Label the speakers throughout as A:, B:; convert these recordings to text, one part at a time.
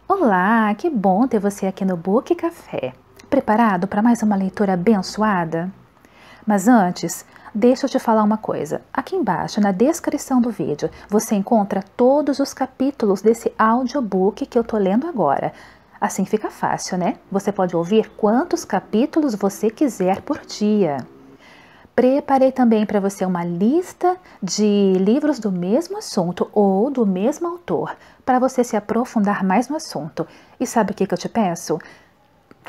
A: Olá, que bom ter você aqui no Book Café. Preparado para mais uma leitura abençoada? Mas antes, deixa eu te falar uma coisa. Aqui embaixo, na descrição do vídeo, você encontra todos os capítulos desse audiobook que eu tô lendo agora. Assim fica fácil, né? Você pode ouvir quantos capítulos você quiser por dia. Preparei também para você uma lista de livros do mesmo assunto ou do mesmo autor, para você se aprofundar mais no assunto. E sabe o que eu te peço?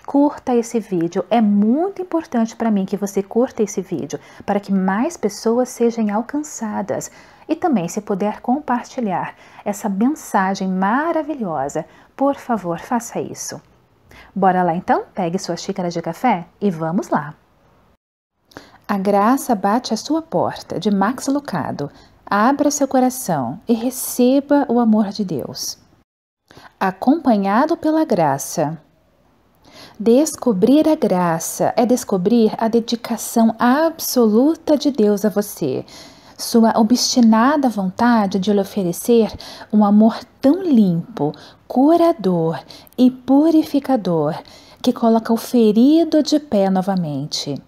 A: Curta esse vídeo, é muito importante para mim que você curta esse vídeo, para que mais pessoas sejam alcançadas. E também, se puder compartilhar essa mensagem maravilhosa, por favor, faça isso. Bora lá então? Pegue sua xícara de café e vamos lá! A graça bate à sua porta, de Max Lucado. Abra seu coração e receba o amor de Deus. Acompanhado pela graça. Descobrir a graça é descobrir a dedicação absoluta de Deus a você. Sua obstinada vontade de lhe oferecer um amor tão limpo, curador e purificador que coloca o ferido de pé novamente.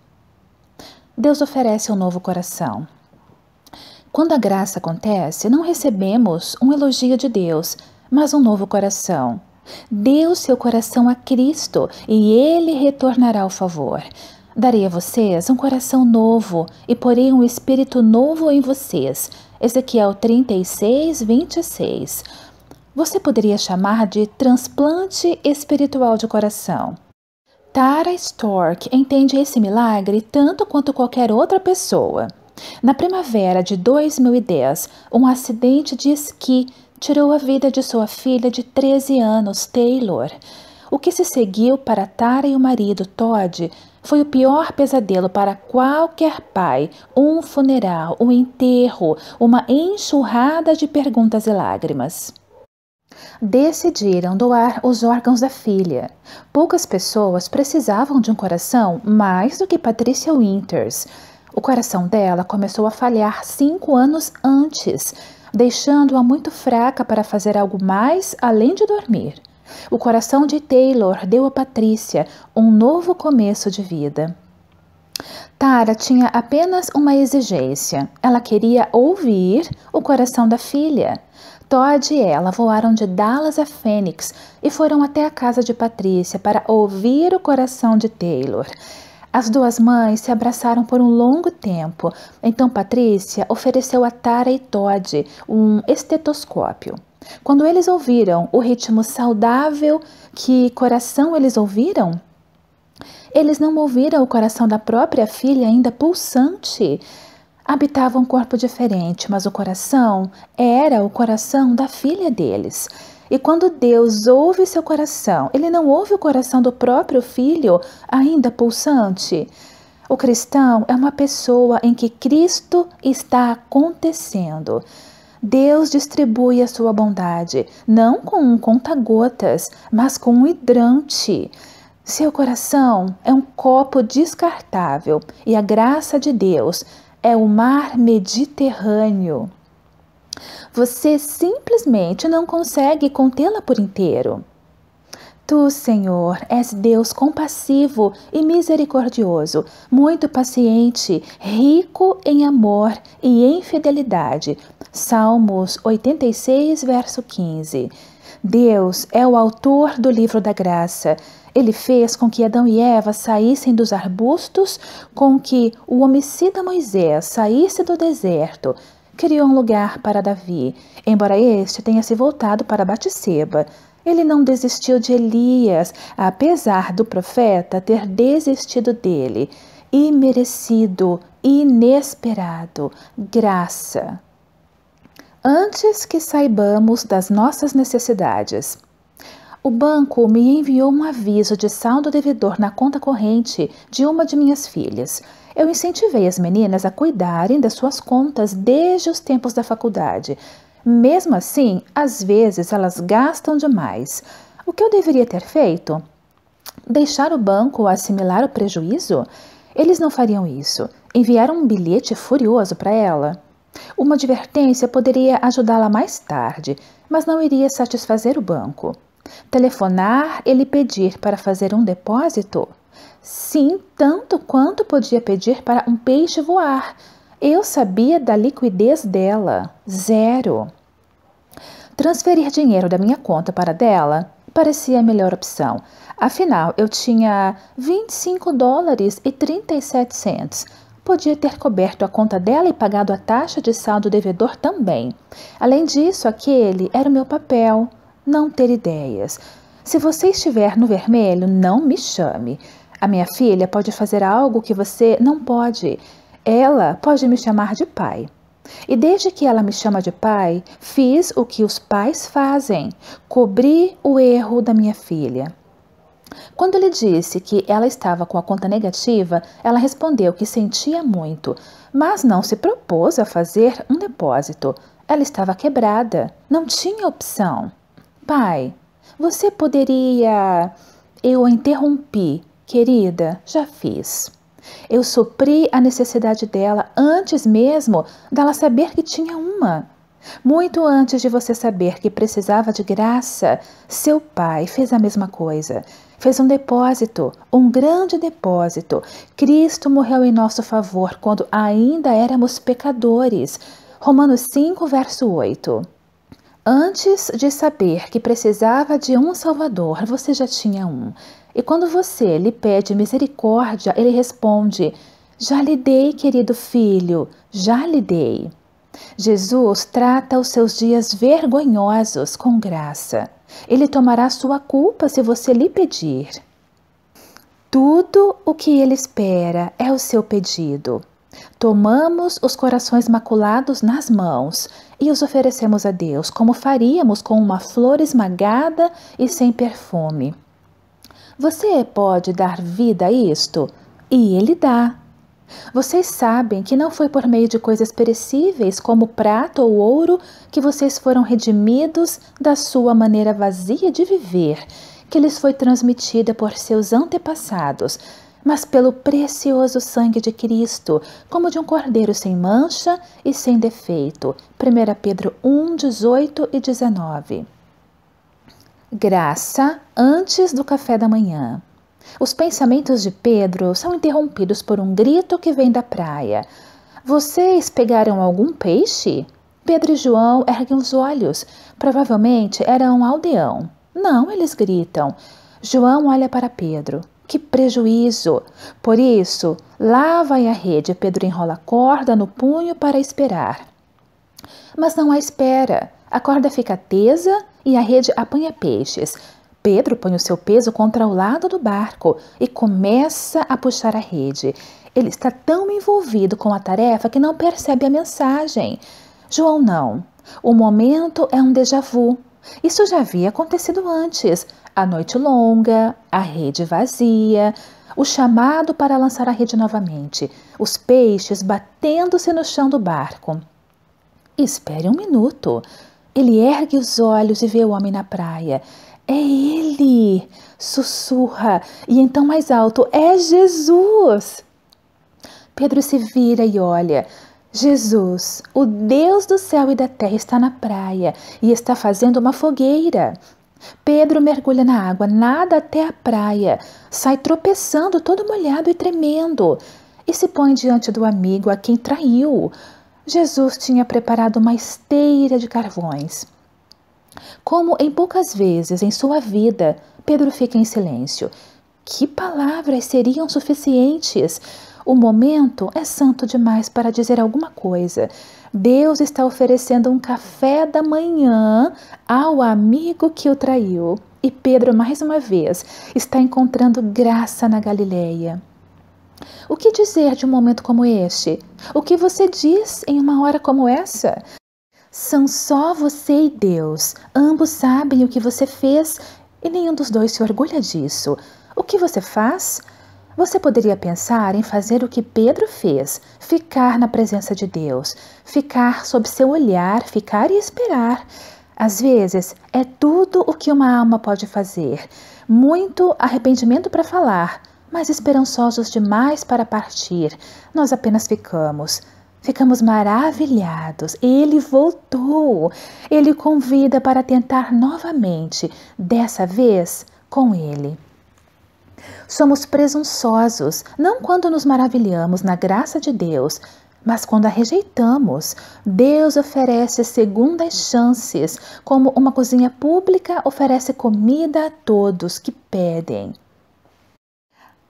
A: Deus oferece um novo coração. Quando a graça acontece, não recebemos um elogio de Deus, mas um novo coração. Dê o seu coração a Cristo e Ele retornará o favor. Darei a vocês um coração novo e porei um espírito novo em vocês. Ezequiel 36, 26. Você poderia chamar de transplante espiritual de coração. Tara Stork entende esse milagre tanto quanto qualquer outra pessoa. Na primavera de 2010, um acidente de esqui tirou a vida de sua filha de 13 anos, Taylor. O que se seguiu para Tara e o marido, Todd, foi o pior pesadelo para qualquer pai: um funeral, um enterro, uma enxurrada de perguntas e lágrimas. Decidiram doar os órgãos da filha. Poucas pessoas precisavam de um coração mais do que Patricia Winters. O coração dela começou a falhar 5 anos antes, deixando-a muito fraca para fazer algo mais além de dormir. O coração de Taylor deu a Patricia um novo começo de vida. Tara tinha apenas uma exigência. Ela queria ouvir o coração da filha. Todd e ela voaram de Dallas a Phoenix e foram até a casa de Patricia para ouvir o coração de Taylor. As duas mães se abraçaram por um longo tempo. Então Patricia ofereceu a Tara e Todd um estetoscópio. Quando eles ouviram o ritmo saudável, que coração eles ouviram? Eles não ouviram o coração da própria filha ainda pulsante. Habitava um corpo diferente, mas o coração era o coração da filha deles. E quando Deus ouve seu coração, Ele não ouve o coração do próprio filho, ainda pulsante. O cristão é uma pessoa em que Cristo está acontecendo. Deus distribui a sua bondade, não com um conta-gotas, mas com um hidrante. Seu coração é um copo descartável e a graça de Deus é o mar Mediterrâneo. Você simplesmente não consegue contê-la por inteiro. Tu, Senhor, és Deus compassivo e misericordioso, muito paciente, rico em amor e em fidelidade. Salmos 86, verso 15. Deus é o autor do livro da graça. Ele fez com que Adão e Eva saíssem dos arbustos, com que o homicida Moisés saísse do deserto. Criou um lugar para Davi, embora este tenha se voltado para Batseba. Ele não desistiu de Elias, apesar do profeta ter desistido dele. Imerecido, inesperado, graça. Antes que saibamos das nossas necessidades. O banco me enviou um aviso de saldo devedor na conta corrente de uma de minhas filhas. Eu incentivei as meninas a cuidarem das suas contas desde os tempos da faculdade. Mesmo assim, às vezes elas gastam demais. O que eu deveria ter feito? Deixar o banco assimilar o prejuízo? Eles não fariam isso. Enviaram um bilhete furioso para ela. Uma advertência poderia ajudá-la mais tarde, mas não iria satisfazer o banco. Telefonar e lhe pedir para fazer um depósito? Sim, tanto quanto podia pedir para um peixe voar. Eu sabia da liquidez dela, 0. Transferir dinheiro da minha conta para dela parecia a melhor opção. Afinal, eu tinha $25,37. Podia ter coberto a conta dela e pagado a taxa de saldo devedor também. Além disso, aquele era o meu papel, não ter ideias. Se você estiver no vermelho, não me chame. A minha filha pode fazer algo que você não pode. Ela pode me chamar de pai. E desde que ela me chama de pai, fiz o que os pais fazem: cobri o erro da minha filha. Quando lhe disse que ela estava com a conta negativa, ela respondeu que sentia muito, mas não se propôs a fazer um depósito. Ela estava quebrada, não tinha opção. Pai, você poderia... Eu a interrompi. Querida, já fiz. Eu supri a necessidade dela antes mesmo dela saber que tinha uma. Muito antes de você saber que precisava de graça, seu pai fez a mesma coisa. Fez um depósito, um grande depósito. Cristo morreu em nosso favor quando ainda éramos pecadores. Romanos 5, verso 8. Antes de saber que precisava de um Salvador, você já tinha um. E quando você lhe pede misericórdia, ele responde: já lhe dei, querido filho, já lhe dei. Jesus trata os seus dias vergonhosos com graça. Ele tomará sua culpa se você lhe pedir. Tudo o que ele espera é o seu pedido. Tomamos os corações maculados nas mãos e os oferecemos a Deus, como faríamos com uma flor esmagada e sem perfume. Você pode dar vida a isto? E ele dá. Vocês sabem que não foi por meio de coisas perecíveis, como prata ou ouro, que vocês foram redimidos da sua maneira vazia de viver, que lhes foi transmitida por seus antepassados, mas pelo precioso sangue de Cristo, como de um cordeiro sem mancha e sem defeito. 1 Pedro 1, 18 e 19. Graça antes do café da manhã. Os pensamentos de Pedro são interrompidos por um grito que vem da praia. Vocês pegaram algum peixe? Pedro e João erguem os olhos. Provavelmente era um aldeão. Não, eles gritam. João olha para Pedro. Que prejuízo! Por isso, lá vai a rede. Pedro enrola a corda no punho para esperar. Mas não há espera. A corda fica tesa e a rede apanha peixes. Pedro põe o seu peso contra o lado do barco e começa a puxar a rede. Ele está tão envolvido com a tarefa que não percebe a mensagem. João não. O momento é um déjà vu. Isso já havia acontecido antes. A noite longa, a rede vazia, o chamado para lançar a rede novamente, os peixes batendo-se no chão do barco. Espere um minuto. Ele ergue os olhos e vê o homem na praia. É ele! Sussurra, e então mais alto, é Jesus! Pedro se vira e olha. Jesus, o Deus do céu e da terra, está na praia e está fazendo uma fogueira. Pedro mergulha na água, nada até a praia, sai tropeçando, todo molhado e tremendo, e se põe diante do amigo a quem traiu. Jesus tinha preparado uma esteira de carvões. Como em poucas vezes em sua vida, Pedro fica em silêncio. Que palavras seriam suficientes? O momento é santo demais para dizer alguma coisa. Deus está oferecendo um café da manhã ao amigo que o traiu. E Pedro, mais uma vez, está encontrando graça na Galileia. O que dizer de um momento como este? O que você diz em uma hora como essa? São só você e Deus. Ambos sabem o que você fez e nenhum dos dois se orgulha disso. O que você faz? Você poderia pensar em fazer o que Pedro fez, ficar na presença de Deus, ficar sob seu olhar, ficar e esperar. Às vezes, é tudo o que uma alma pode fazer. Muito arrependimento para falar, mas esperançosos demais para partir. Nós apenas ficamos. Ficamos maravilhados. Ele voltou. Ele convida para tentar novamente, dessa vez com ele. Somos presunçosos, não quando nos maravilhamos na graça de Deus, mas quando a rejeitamos. Deus oferece segundas chances, como uma cozinha pública oferece comida a todos que pedem.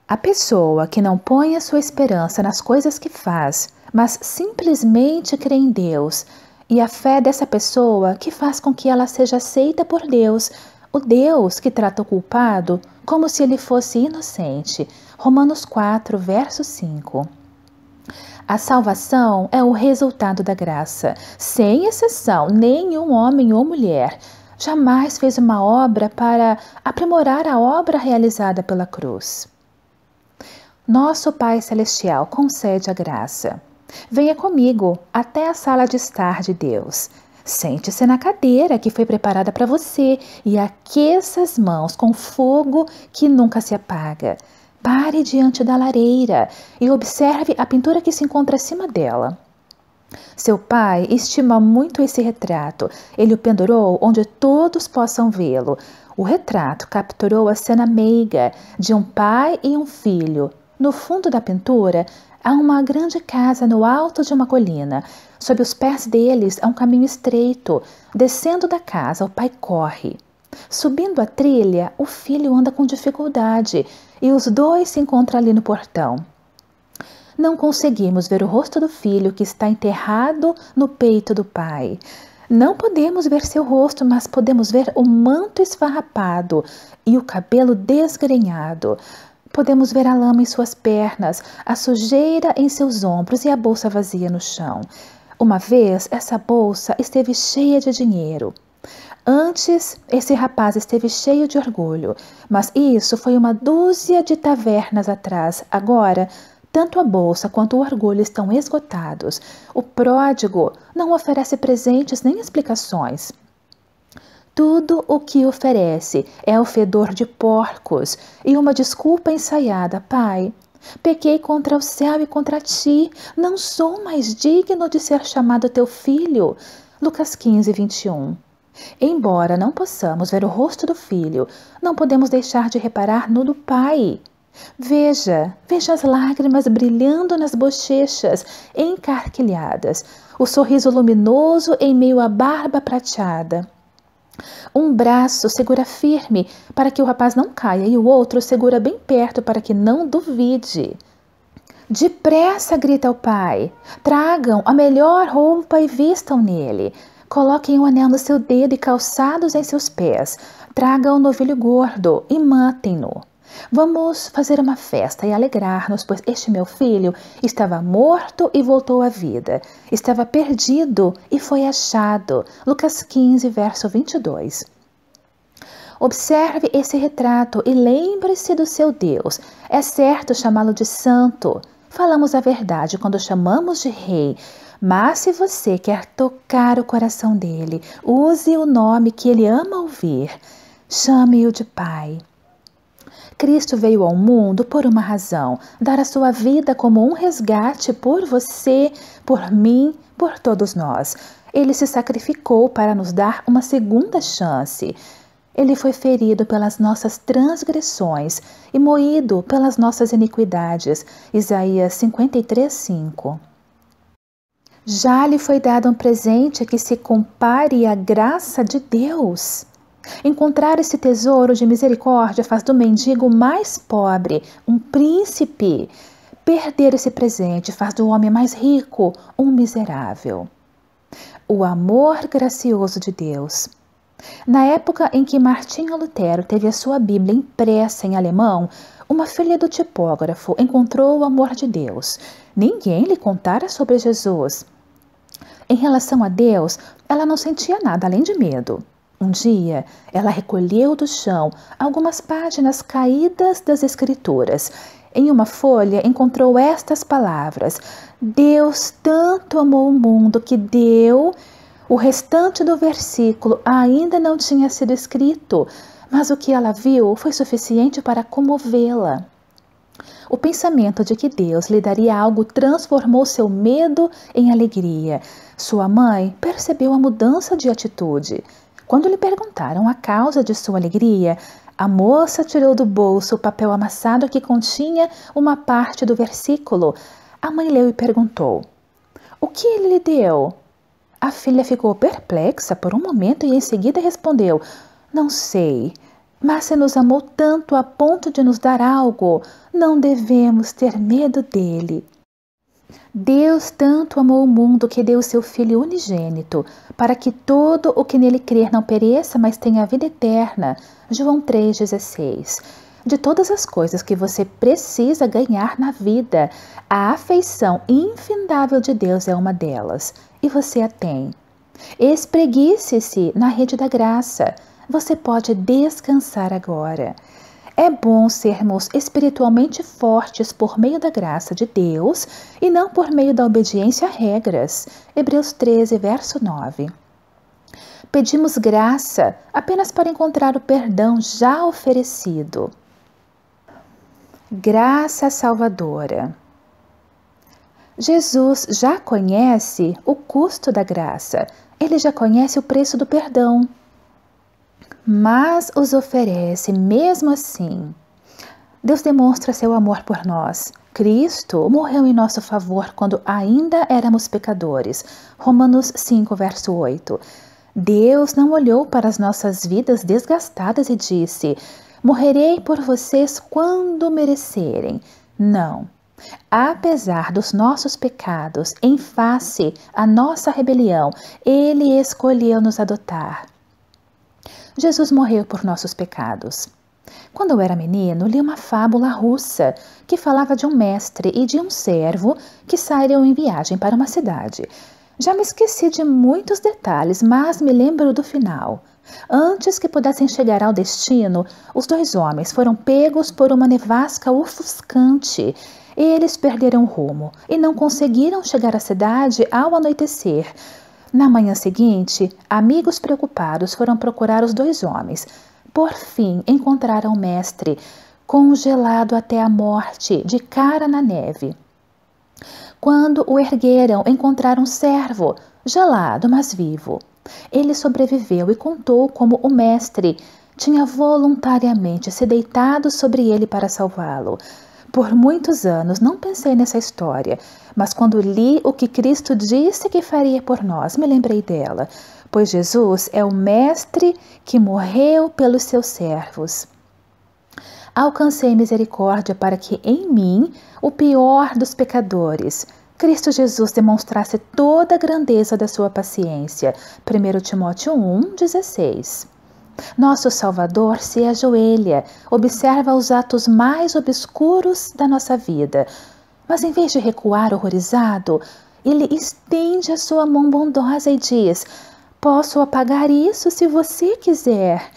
A: A pessoa que não põe a sua esperança nas coisas que faz, mas simplesmente crê em Deus, e a fé dessa pessoa que faz com que ela seja aceita por Deus, o Deus que trata o culpado como se ele fosse inocente. Romanos 4, verso 5. A salvação é o resultado da graça. Sem exceção, nenhum homem ou mulher jamais fez uma obra para aprimorar a obra realizada pela cruz. Nosso Pai Celestial concede a graça. Venha comigo até a sala de estar de Deus. Sente-se na cadeira que foi preparada para você e aqueça as mãos com fogo que nunca se apaga. Pare diante da lareira e observe a pintura que se encontra acima dela. Seu pai estima muito esse retrato. Ele o pendurou onde todos possam vê-lo. O retrato capturou a cena meiga de um pai e um filho. No fundo da pintura, há uma grande casa no alto de uma colina. Sob os pés deles há um caminho estreito. Descendo da casa, o pai corre. Subindo a trilha, o filho anda com dificuldade e os dois se encontram ali no portão. Não conseguimos ver o rosto do filho que está enterrado no peito do pai. Não podemos ver seu rosto, mas podemos ver o manto esfarrapado e o cabelo desgrenhado. Podemos ver a lama em suas pernas, a sujeira em seus ombros e a bolsa vazia no chão. Uma vez, essa bolsa esteve cheia de dinheiro. Antes, esse rapaz esteve cheio de orgulho, mas isso foi uma dúzia de tavernas atrás. Agora, tanto a bolsa quanto o orgulho estão esgotados. O pródigo não oferece presentes nem explicações. Tudo o que oferece é o fedor de porcos e uma desculpa ensaiada. Pai, pequei contra o céu e contra ti. Não sou mais digno de ser chamado teu filho. Lucas 15, 21. Embora não possamos ver o rosto do filho, não podemos deixar de reparar no do pai. Veja as lágrimas brilhando nas bochechas encarquilhadas, o sorriso luminoso em meio à barba prateada. Um braço segura firme para que o rapaz não caia e o outro segura bem perto para que não duvide. Depressa, grita o pai. Tragam a melhor roupa e vistam nele. Coloquem um anel no seu dedo e calçados em seus pés. Tragam um novilho gordo e matem-no. Vamos fazer uma festa e alegrar-nos, pois este meu filho estava morto e voltou à vida. Estava perdido e foi achado. Lucas 15, verso 22. Observe esse retrato e lembre-se do seu Deus. É certo chamá-lo de santo. Falamos a verdade quando chamamos de rei. Mas se você quer tocar o coração dele, use o nome que ele ama ouvir. Chame-o de Pai. Cristo veio ao mundo por uma razão, dar a sua vida como um resgate por você, por mim, por todos nós. Ele se sacrificou para nos dar uma segunda chance. Ele foi ferido pelas nossas transgressões e moído pelas nossas iniquidades. Isaías 53, 5. Já lhe foi dado um presente que se compare à graça de Deus. Encontrar esse tesouro de misericórdia faz do mendigo mais pobre um príncipe. Perder esse presente faz do homem mais rico um miserável. O amor gracioso de Deus. Na época em que Martinho Lutero teve a sua Bíblia impressa em alemão, uma filha do tipógrafo encontrou o amor de Deus. Ninguém lhe contara sobre Jesus. Em relação a Deus, ela não sentia nada além de medo. Um dia, ela recolheu do chão algumas páginas caídas das Escrituras. Em uma folha, encontrou estas palavras: Deus tanto amou o mundo que deu. O restante do versículo ainda não tinha sido escrito, mas o que ela viu foi suficiente para comovê-la. O pensamento de que Deus lhe daria algo transformou seu medo em alegria. Sua mãe percebeu a mudança de atitude. Quando lhe perguntaram a causa de sua alegria, a moça tirou do bolso o papel amassado que continha uma parte do versículo. A mãe leu e perguntou: "O que ele lhe deu?" A filha ficou perplexa por um momento e em seguida respondeu: "Não sei. Mas se nos amou tanto a ponto de nos dar algo, não devemos ter medo dele." Deus tanto amou o mundo que deu o seu Filho unigênito, para que todo o que nele crer não pereça, mas tenha a vida eterna. João 3,16. De todas as coisas que você precisa ganhar na vida, a afeição infindável de Deus é uma delas, e você a tem. Espreguice-se na rede da graça. Você pode descansar agora. É bom sermos espiritualmente fortes por meio da graça de Deus e não por meio da obediência a regras. Hebreus 13, verso 9. Pedimos graça apenas para encontrar o perdão já oferecido. Graça salvadora. Jesus já conhece o custo da graça. Ele já conhece o preço do perdão, mas os oferece mesmo assim. Deus demonstra seu amor por nós. Cristo morreu em nosso favor quando ainda éramos pecadores. Romanos 5, verso 8. Deus não olhou para as nossas vidas desgastadas e disse: "Morrerei por vocês quando merecerem." Não. Apesar dos nossos pecados, em face à nossa rebelião, Ele escolheu nos adotar. Jesus morreu por nossos pecados. Quando eu era menino, li uma fábula russa que falava de um mestre e de um servo que saíram em viagem para uma cidade. Já me esqueci de muitos detalhes, mas me lembro do final. Antes que pudessem chegar ao destino, os dois homens foram pegos por uma nevasca ofuscante. Eles perderam o rumo e não conseguiram chegar à cidade ao anoitecer. Na manhã seguinte, amigos preocupados foram procurar os dois homens. Por fim, encontraram o mestre, congelado até a morte, de cara na neve. Quando o ergueram, encontraram um servo, gelado, mas vivo. Ele sobreviveu e contou como o mestre tinha voluntariamente se deitado sobre ele para salvá-lo. Por muitos anos não pensei nessa história, mas quando li o que Cristo disse que faria por nós, me lembrei dela, pois Jesus é o mestre que morreu pelos seus servos. Alcancei misericórdia para que em mim, o pior dos pecadores, Cristo Jesus demonstrasse toda a grandeza da sua paciência. 1 Timóteo 1,16. Nosso Salvador se ajoelha, observa os atos mais obscuros da nossa vida, mas em vez de recuar horrorizado, ele estende a sua mão bondosa e diz: "Posso apagar isso se você quiser."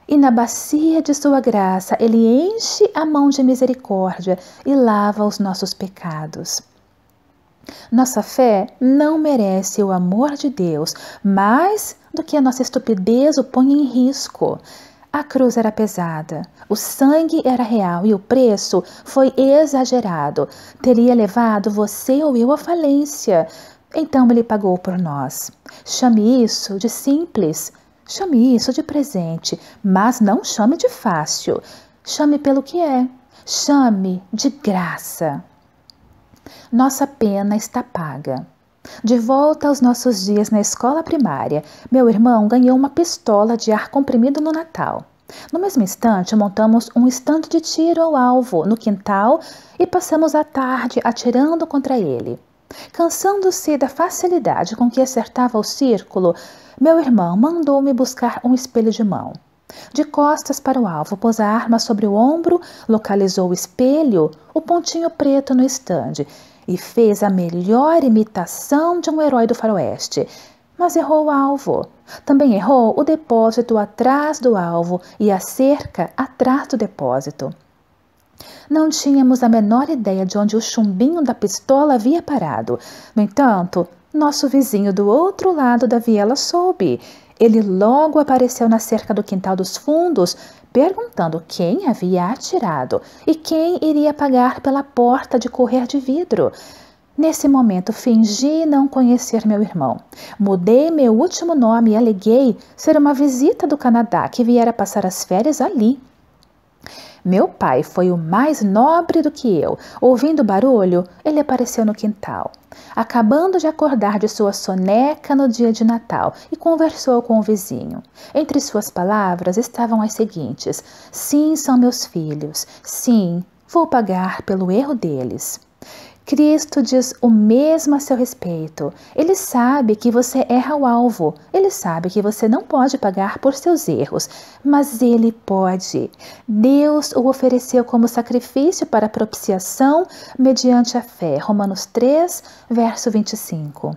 A: E na bacia de sua graça, ele enche a mão de misericórdia e lava os nossos pecados. Nossa fé não merece o amor de Deus, mais do que a nossa estupidez o põe em risco. A cruz era pesada, o sangue era real e o preço foi exagerado. Teria levado você ou eu à falência. Então ele pagou por nós. Chame isso de simples, chame isso de presente, mas não chame de fácil. Chame pelo que é, chame de graça. Nossa pena está paga. De volta aos nossos dias na escola primária, meu irmão ganhou uma pistola de ar comprimido no Natal. No mesmo instante, montamos um estande de tiro ao alvo no quintal e passamos a tarde atirando contra ele. Cansando-se da facilidade com que acertava o círculo, meu irmão mandou-me buscar um espelho de mão. De costas para o alvo, pôs a arma sobre o ombro, localizou o espelho, o pontinho preto no estande, e fez a melhor imitação de um herói do faroeste. Mas errou o alvo. Também errou o depósito atrás do alvo e a cerca atrás do depósito. Não tínhamos a menor ideia de onde o chumbinho da pistola havia parado. No entanto, nosso vizinho do outro lado da viela soube. Ele logo apareceu na cerca do quintal dos fundos, perguntando quem havia atirado e quem iria pagar pela porta de correr de vidro. Nesse momento, fingi não conhecer meu irmão. Mudei meu último nome e aleguei ser uma visita do Canadá que viera passar as férias ali. Meu pai foi o mais nobre do que eu. Ouvindo o barulho, ele apareceu no quintal, acabando de acordar de sua soneca no dia de Natal, e conversou com o vizinho. Entre suas palavras estavam as seguintes: sim, são meus filhos. Sim, vou pagar pelo erro deles. Cristo diz o mesmo a seu respeito. Ele sabe que você erra o alvo. Ele sabe que você não pode pagar por seus erros, mas ele pode. Deus o ofereceu como sacrifício para propiciação mediante a fé. Romanos 3, verso 25.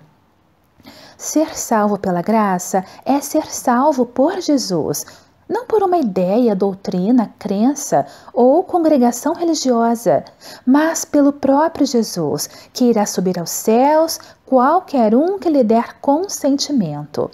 A: Ser salvo pela graça é ser salvo por Jesus. Não por uma ideia, doutrina, crença ou congregação religiosa, mas pelo próprio Jesus, que irá subir aos céus qualquer um que lhe der consentimento.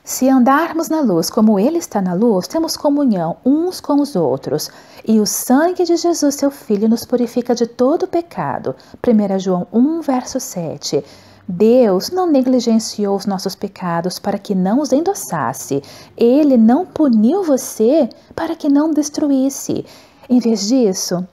A: Se andarmos na luz como Ele está na luz, temos comunhão uns com os outros, e o sangue de Jesus, seu Filho, nos purifica de todo pecado. 1 João 1, verso 7. Deus não negligenciou os nossos pecados para que não os endossasse. Ele não puniu você para que não destruísse. Em vez disso,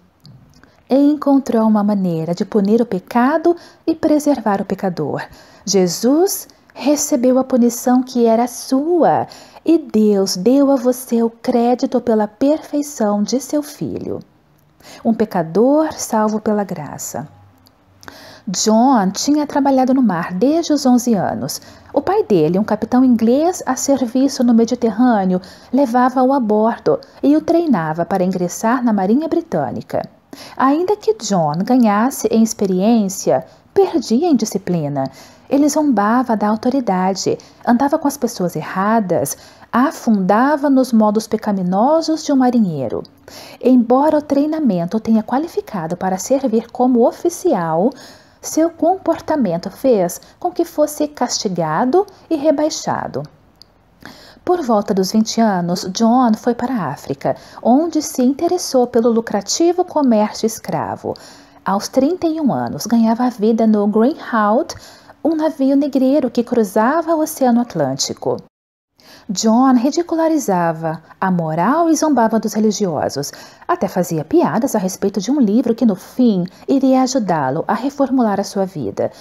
A: encontrou uma maneira de punir o pecado e preservar o pecador. Jesus recebeu a punição que era sua, e Deus deu a você o crédito pela perfeição de seu Filho. Um pecador salvo pela graça. John tinha trabalhado no mar desde os 11 anos. O pai dele, um capitão inglês a serviço no Mediterrâneo, levava-o a bordo e o treinava para ingressar na Marinha Britânica. Ainda que John ganhasse em experiência, perdia em disciplina. Ele zombava da autoridade, andava com as pessoas erradas, afundava nos modos pecaminosos de um marinheiro. Embora o treinamento o tenha qualificado para servir como oficial, seu comportamento fez com que fosse castigado e rebaixado. Por volta dos 20 anos, John foi para a África, onde se interessou pelo lucrativo comércio escravo. Aos 31 anos, ganhava a vida no Greyhound, um navio negreiro que cruzava o Oceano Atlântico. John ridicularizava a moral e zombava dos religiosos. Até fazia piadas a respeito de um livro que, no fim, iria ajudá-lo a reformular a sua vida.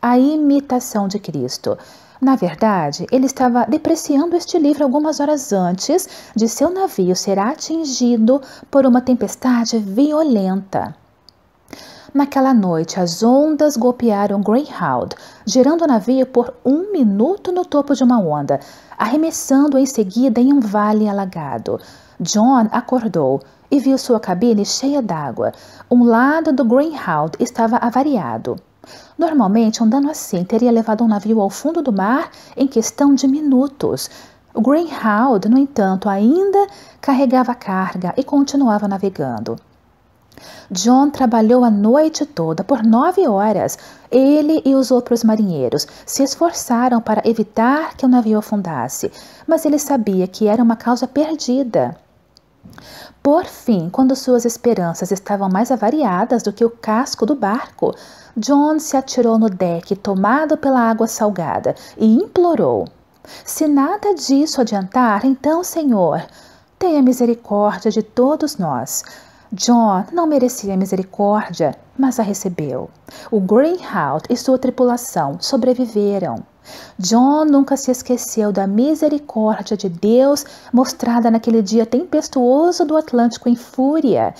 A: A Imitação de Cristo. Na verdade, ele estava depreciando este livro algumas horas antes de seu navio ser atingido por uma tempestade violenta. Naquela noite, as ondas golpearam Greyhound, girando o navio por 1 minuto no topo de uma onda, arremessando em seguida em um vale alagado. John acordou e viu sua cabine cheia d'água. Um lado do Greyhound estava avariado. Normalmente, um dano assim teria levado um navio ao fundo do mar em questão de minutos. O Greyhound, no entanto, ainda carregava carga e continuava navegando. John trabalhou a noite toda, por 9 horas. Ele e os outros marinheiros se esforçaram para evitar que o navio afundasse, mas ele sabia que era uma causa perdida. Por fim, quando suas esperanças estavam mais avariadas do que o casco do barco, John se atirou no deck, tomado pela água salgada, e implorou: "Se nada disso adiantar, então, Senhor, tenha misericórdia de todos nós." John não merecia misericórdia, mas a recebeu. O Greyhound e sua tripulação sobreviveram. John nunca se esqueceu da misericórdia de Deus mostrada naquele dia tempestuoso do Atlântico em fúria.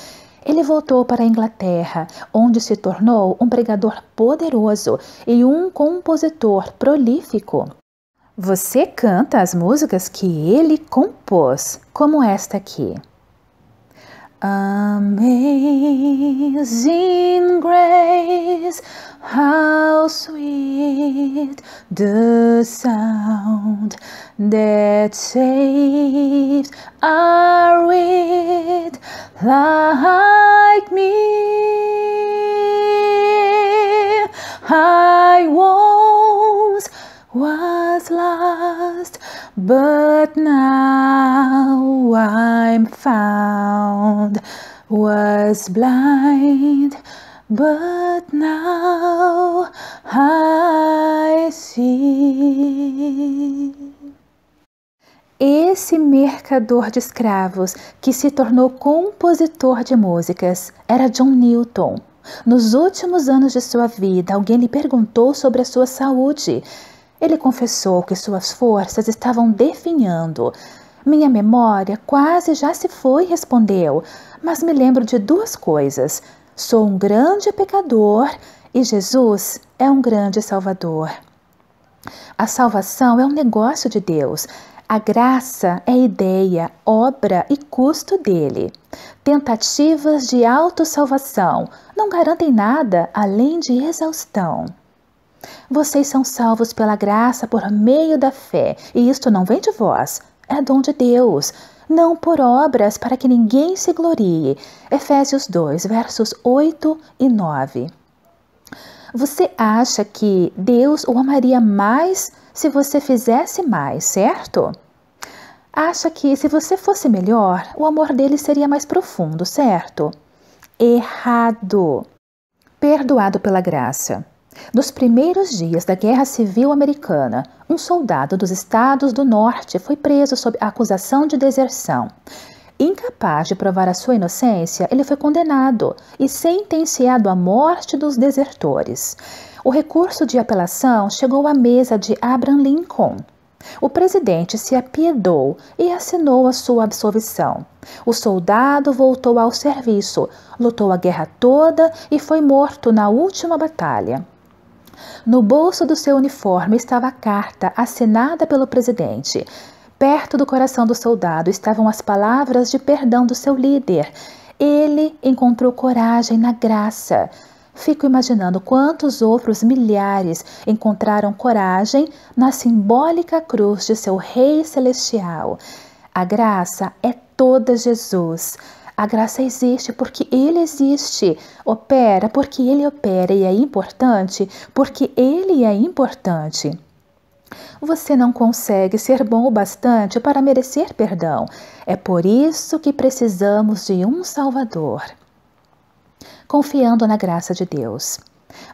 A: Ele voltou para a Inglaterra, onde se tornou um pregador poderoso e um compositor prolífico. Você canta as músicas que ele compôs, como esta aqui. Amazing grace, how sweet the sound that saves a wretch like me. I once was lost, but now I'm found. Was blind, but now I see. Esse mercador de escravos, que se tornou compositor de músicas, era John Newton. Nos últimos anos de sua vida, alguém lhe perguntou sobre a sua saúde. Ele confessou que suas forças estavam definhando. Minha memória quase já se foi, respondeu, mas me lembro de duas coisas. Sou um grande pecador e Jesus é um grande Salvador. A salvação é um negócio de Deus. A graça é ideia, obra e custo dele. Tentativas de autossalvação não garantem nada além de exaustão. Vocês são salvos pela graça por meio da fé, e isto não vem de vós, é dom de Deus, não por obras para que ninguém se glorie. Efésios 2, versos 8 e 9. Você acha que Deus o amaria mais se você fizesse mais, certo? Acha que se você fosse melhor, o amor dele seria mais profundo, certo? Errado. Perdoado pela graça. Nos primeiros dias da Guerra Civil Americana, um soldado dos Estados do Norte foi preso sob acusação de deserção. Incapaz de provar a sua inocência, ele foi condenado e sentenciado à morte dos desertores. O recurso de apelação chegou à mesa de Abraham Lincoln. O presidente se apiedou e assinou a sua absolvição. O soldado voltou ao serviço, lutou a guerra toda e foi morto na última batalha. No bolso do seu uniforme estava a carta assinada pelo presidente. Perto do coração do soldado estavam as palavras de perdão do seu líder. Ele encontrou coragem na graça. Fico imaginando quantos outros milhares encontraram coragem na simbólica cruz de seu Rei Celestial. A graça é toda Jesus. A graça existe porque Ele existe, opera porque Ele opera e é importante porque Ele é importante. Você não consegue ser bom o bastante para merecer perdão. É por isso que precisamos de um Salvador. Confiando na graça de Deus.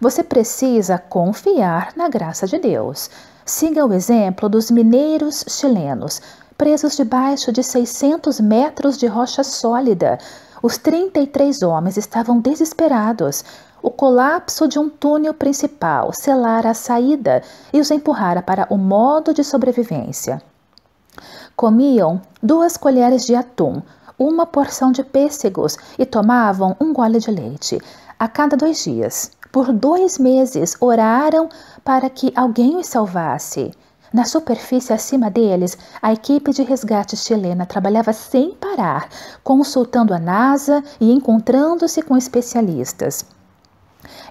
A: Você precisa confiar na graça de Deus. Siga o exemplo dos mineiros chilenos, presos debaixo de 600 metros de rocha sólida. Os 33 homens estavam desesperados. O colapso de um túnel principal selara a saída e os empurrara para o modo de sobrevivência. Comiam 2 colheres de atum, uma porção de pêssegos e tomavam um gole de leite. A cada 2 dias, por 2 meses, oraram para que alguém os salvasse. Na superfície acima deles, a equipe de resgate chilena trabalhava sem parar, consultando a NASA e encontrando-se com especialistas.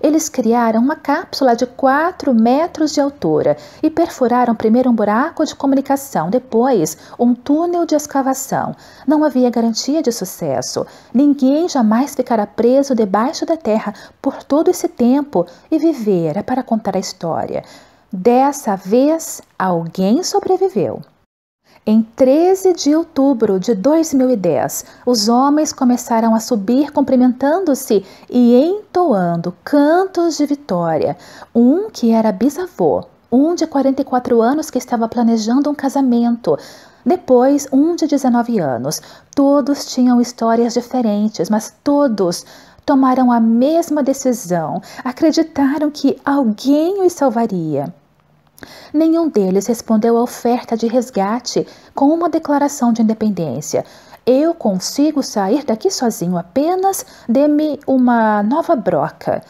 A: Eles criaram uma cápsula de 4 metros de altura e perfuraram primeiro um buraco de comunicação, depois um túnel de escavação. Não havia garantia de sucesso. Ninguém jamais ficara preso debaixo da terra por todo esse tempo e vivera para contar a história. Dessa vez, alguém sobreviveu. Em 13 de outubro de 2010, os homens começaram a subir cumprimentando-se e entoando cantos de vitória. Um que era bisavô, um de 44 anos que estava planejando um casamento, depois um de 19 anos. Todos tinham histórias diferentes, mas todos tomaram a mesma decisão, acreditaram que alguém os salvaria. Nenhum deles respondeu à oferta de resgate com uma declaração de independência. Eu consigo sair daqui sozinho, apenas dê-me uma nova broca.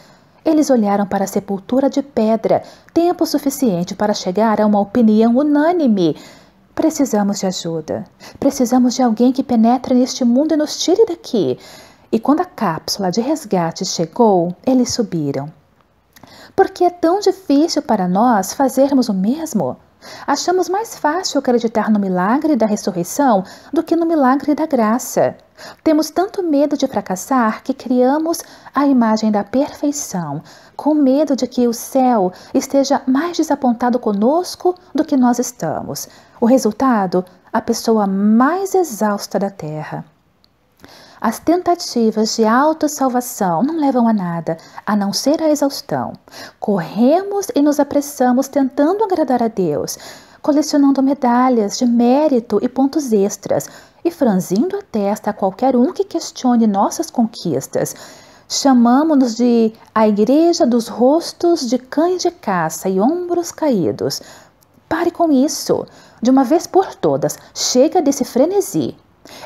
A: Eles olharam para a sepultura de pedra, tempo suficiente para chegar a uma opinião unânime. Precisamos de ajuda. Precisamos de alguém que penetre neste mundo e nos tire daqui. E quando a cápsula de resgate chegou, eles subiram. Por que é tão difícil para nós fazermos o mesmo? Achamos mais fácil acreditar no milagre da ressurreição do que no milagre da graça. Temos tanto medo de fracassar que criamos a imagem da perfeição, com medo de que o céu esteja mais desapontado conosco do que nós estamos. O resultado, a pessoa mais exausta da terra. As tentativas de autossalvação não levam a nada, a não ser a exaustão. Corremos e nos apressamos tentando agradar a Deus, colecionando medalhas de mérito e pontos extras, e franzindo a testa a qualquer um que questione nossas conquistas. Chamamo-nos de a igreja dos rostos de cães de caça e ombros caídos. Pare com isso. De uma vez por todas, chega desse frenesi.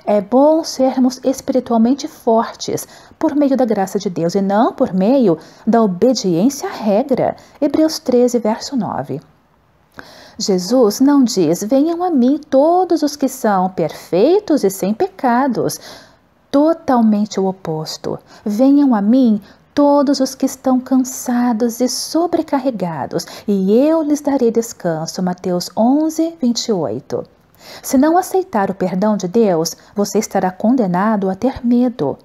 A: É bom sermos espiritualmente fortes por meio da graça de Deus e não por meio da obediência à regra. Hebreus 13, verso 9. Jesus não diz: venham a mim todos os que são perfeitos e sem pecados. Totalmente o oposto. Venham a mim todos os que estão cansados e sobrecarregados, e eu lhes darei descanso. Mateus 11, 28. Se não aceitar o perdão de Deus, você estará condenado a ter medo.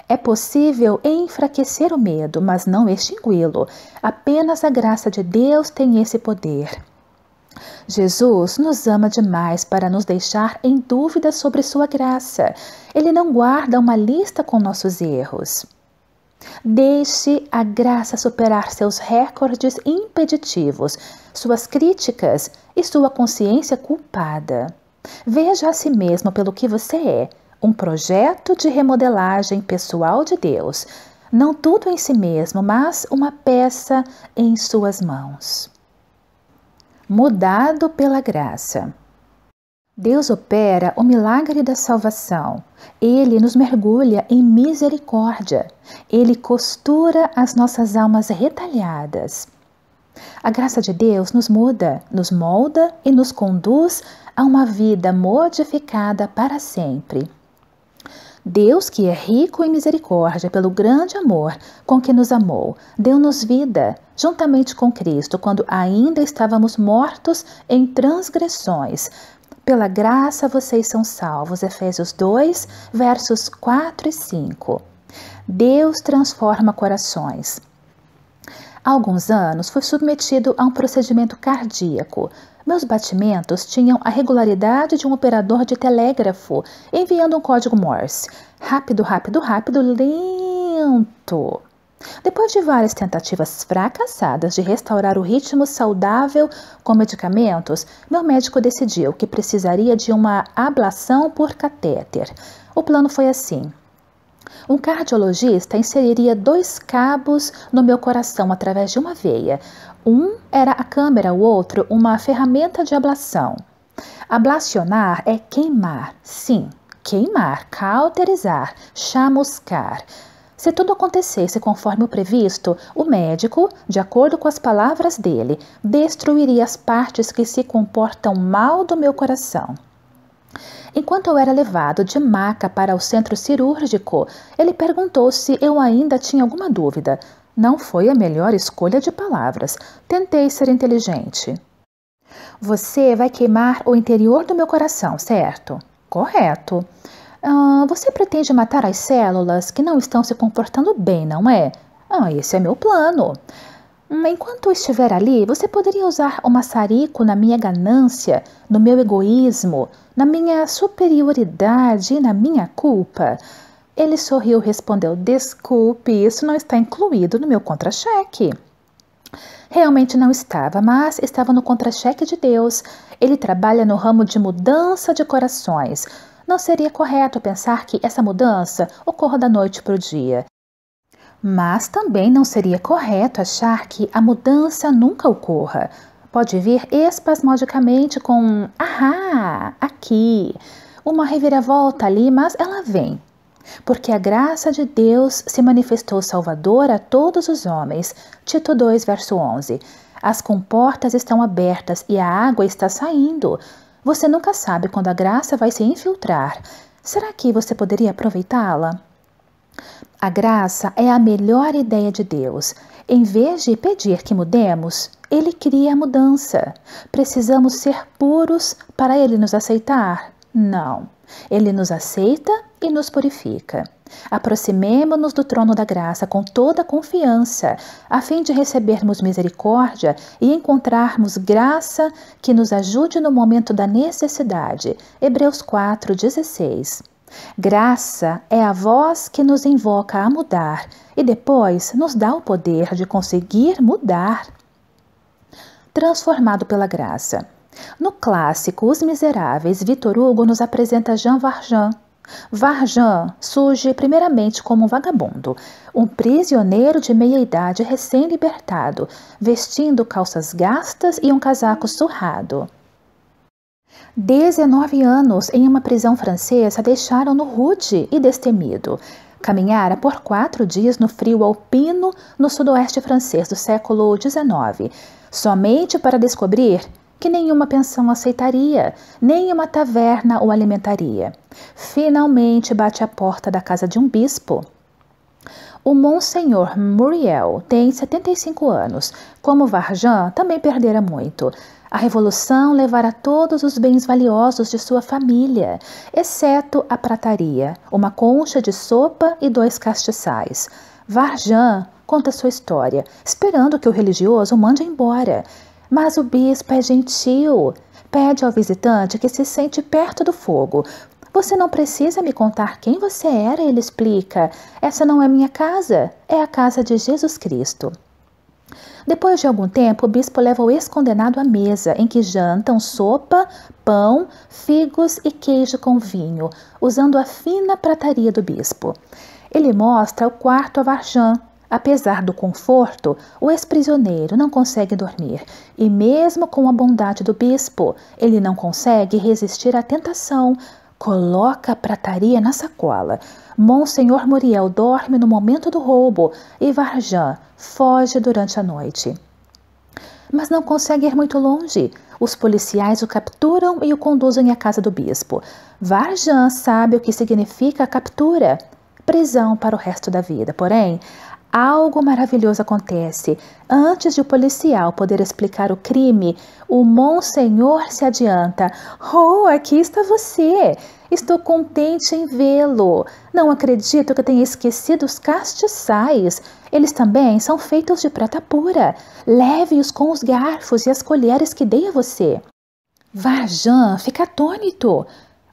A: É possível enfraquecer o medo, mas não extingui-lo. Apenas a graça de Deus tem esse poder. Jesus nos ama demais para nos deixar em dúvida sobre sua graça. Ele não guarda uma lista com nossos erros. Deixe a graça superar seus recordes impeditivos, suas críticas e sua consciência culpada. Veja a si mesmo pelo que você é, um projeto de remodelagem pessoal de Deus. Não tudo em si mesmo, mas uma peça em suas mãos. Mudado pela graça. Deus opera o milagre da salvação. Ele nos mergulha em misericórdia. Ele costura as nossas almas retalhadas. A graça de Deus nos muda, nos molda e nos conduz a uma vida modificada para sempre. Deus, que é rico em misericórdia pelo grande amor com que nos amou, deu-nos vida juntamente com Cristo quando ainda estávamos mortos em transgressões. Pela graça vocês são salvos. Efésios 2, versos 4 e 5. Deus transforma corações. Há alguns anos fui submetido a um procedimento cardíaco. Meus batimentos tinham a regularidade de um operador de telégrafo enviando um código Morse. Rápido, rápido, rápido, lento. Depois de várias tentativas fracassadas de restaurar o ritmo saudável com medicamentos, meu médico decidiu que precisaria de uma ablação por catéter. O plano foi assim. Um cardiologista inseriria 2 cabos no meu coração através de uma veia. Um era a câmera, o outro uma ferramenta de ablação. Ablacionar é queimar, sim, queimar, cauterizar, chamuscar. Se tudo acontecesse conforme o previsto, o médico, de acordo com as palavras dele, destruiria as partes que se comportam mal do meu coração. Enquanto eu era levado de maca para o centro cirúrgico, ele perguntou se eu ainda tinha alguma dúvida. Não foi a melhor escolha de palavras. Tentei ser inteligente. Você vai queimar o interior do meu coração, certo? Correto. Você pretende matar as células que não estão se comportando bem, não é? Esse é meu plano. Enquanto estiver ali, você poderia usar o maçarico na minha ganância, no meu egoísmo, na minha superioridade e na minha culpa? Ele sorriu e respondeu: desculpe, isso não está incluído no meu contra-cheque. Realmente não estava, mas estava no contra-cheque de Deus. Ele trabalha no ramo de mudança de corações. Não seria correto pensar que essa mudança ocorra da noite para o dia. Mas também não seria correto achar que a mudança nunca ocorra. Pode vir espasmodicamente com ahá, aqui, uma reviravolta ali, mas ela vem. Porque a graça de Deus se manifestou salvadora a todos os homens. Tito 2, verso 11. As comportas estão abertas e a água está saindo. Você nunca sabe quando a graça vai se infiltrar. Será que você poderia aproveitá-la? A graça é a melhor ideia de Deus. Em vez de pedir que mudemos, Ele cria a mudança. Precisamos ser puros para Ele nos aceitar? Não. Ele nos aceita e nos purifica. Aproximemo-nos do trono da graça com toda a confiança, a fim de recebermos misericórdia e encontrarmos graça que nos ajude no momento da necessidade. Hebreus 4:16. Graça é a voz que nos invoca a mudar e depois nos dá o poder de conseguir mudar. Transformado pela graça. No clássico Os Miseráveis, Victor Hugo nos apresenta Jean Valjean. Valjean surge primeiramente como um vagabundo, um prisioneiro de meia-idade recém-libertado, vestindo calças gastas e um casaco surrado. 19 anos em uma prisão francesa deixaram-no rude e destemido. Caminhara por 4 dias no frio alpino no sudoeste francês do século XIX, somente para descobrir que nenhuma pensão aceitaria, nem uma taverna o alimentaria. Finalmente bate à porta da casa de um bispo. O Monsenhor Muriel tem 75 anos. Como Valjean, também perdera muito. A revolução levara todos os bens valiosos de sua família, exceto a prataria, uma concha de sopa e 2 castiçais. Valjean conta sua história, esperando que o religioso o mande embora. Mas o bispo é gentil, pede ao visitante que se sente perto do fogo. Você não precisa me contar quem você era, ele explica. Essa não é minha casa, é a casa de Jesus Cristo. Depois de algum tempo, o bispo leva o ex-condenado à mesa, em que jantam sopa, pão, figos e queijo com vinho, usando a fina prataria do bispo. Ele mostra o quarto a Valjean. Apesar do conforto, o ex-prisioneiro não consegue dormir, e mesmo com a bondade do bispo, ele não consegue resistir à tentação. Coloca a prataria na sacola. Monsenhor Muriel dorme no momento do roubo e Valjean foge durante a noite. Mas não consegue ir muito longe. Os policiais o capturam e o conduzem à casa do bispo. Valjean sabe o que significa a captura. Prisão para o resto da vida. Porém, algo maravilhoso acontece. Antes de o policial poder explicar o crime, o Monsenhor se adianta. Oh, aqui está você! Estou contente em vê-lo. Não acredito que eu tenha esquecido os castiçais. Eles também são feitos de prata pura. Leve-os com os garfos e as colheres que dei a você. Valjean fica atônito.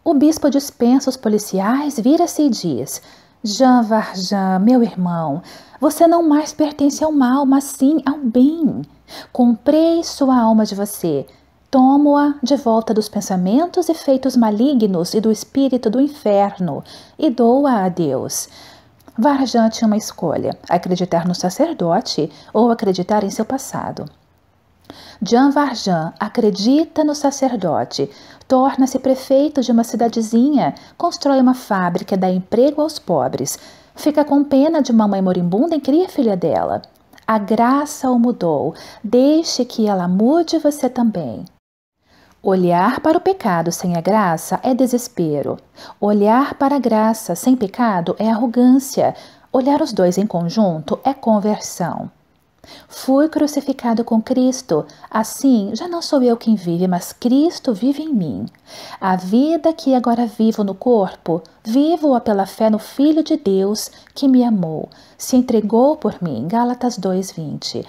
A: O bispo dispensa os policiais, vira-se e diz: Jean Valjean, meu irmão, você não mais pertence ao mal, mas sim ao bem. Comprei sua alma de você. Tomo-a de volta dos pensamentos e feitos malignos e do espírito do inferno e dou-a a Deus. Valjean tinha uma escolha: acreditar no sacerdote ou acreditar em seu passado. Jean Valjean acredita no sacerdote, torna-se prefeito de uma cidadezinha, constrói uma fábrica, dá emprego aos pobres, fica com pena de uma mãe moribunda e cria filha dela. A graça o mudou, deixe que ela mude você também. Olhar para o pecado sem a graça é desespero. Olhar para a graça sem pecado é arrogância. Olhar os dois em conjunto é conversão. Fui crucificado com Cristo, assim já não sou eu quem vive, mas Cristo vive em mim. A vida que agora vivo no corpo, vivo-a pela fé no Filho de Deus que me amou, se entregou por mim. Gálatas 2:20.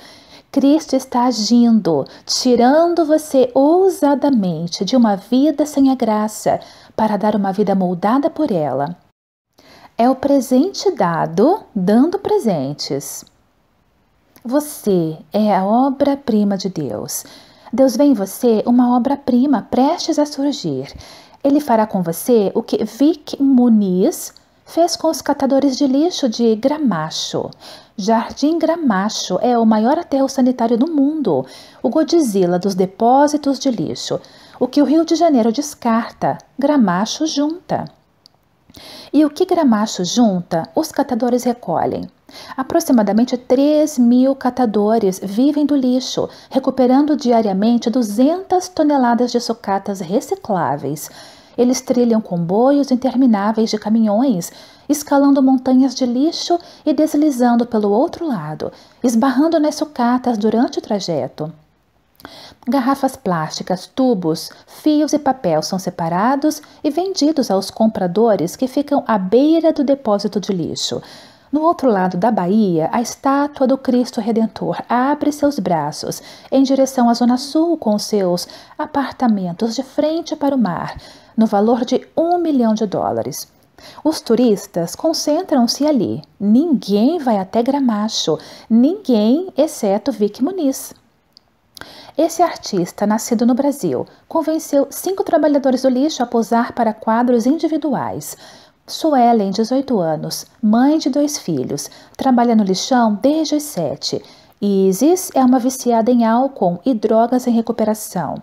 A: Cristo está agindo, tirando você ousadamente de uma vida sem a graça, para dar uma vida moldada por ela. É o presente dado, dando presentes. Você é a obra-prima de Deus. Deus vê em você uma obra-prima prestes a surgir. Ele fará com você o que Vic Muniz fez com os catadores de lixo de Gramacho. Jardim Gramacho é o maior aterro sanitário do mundo, o Godzilla dos depósitos de lixo. O que o Rio de Janeiro descarta, Gramacho junta. E o que Gramacho junta, os catadores recolhem. Aproximadamente 3.000 catadores vivem do lixo, recuperando diariamente 200 toneladas de sucatas recicláveis. Eles trilham comboios intermináveis de caminhões, escalando montanhas de lixo e deslizando pelo outro lado, esbarrando nas sucatas durante o trajeto. Garrafas plásticas, tubos, fios e papel são separados e vendidos aos compradores que ficam à beira do depósito de lixo. No outro lado da baía, a estátua do Cristo Redentor abre seus braços em direção à Zona Sul com seus apartamentos de frente para o mar, no valor de US$ 1 milhão. Os turistas concentram-se ali. Ninguém vai até Gramacho, ninguém exceto Vic Muniz. Esse artista, nascido no Brasil, convenceu 5 trabalhadores do lixo a posar para quadros individuais. Suelen, 18 anos, mãe de 2 filhos, trabalha no lixão desde os 7. Isis é uma viciada em álcool e drogas em recuperação.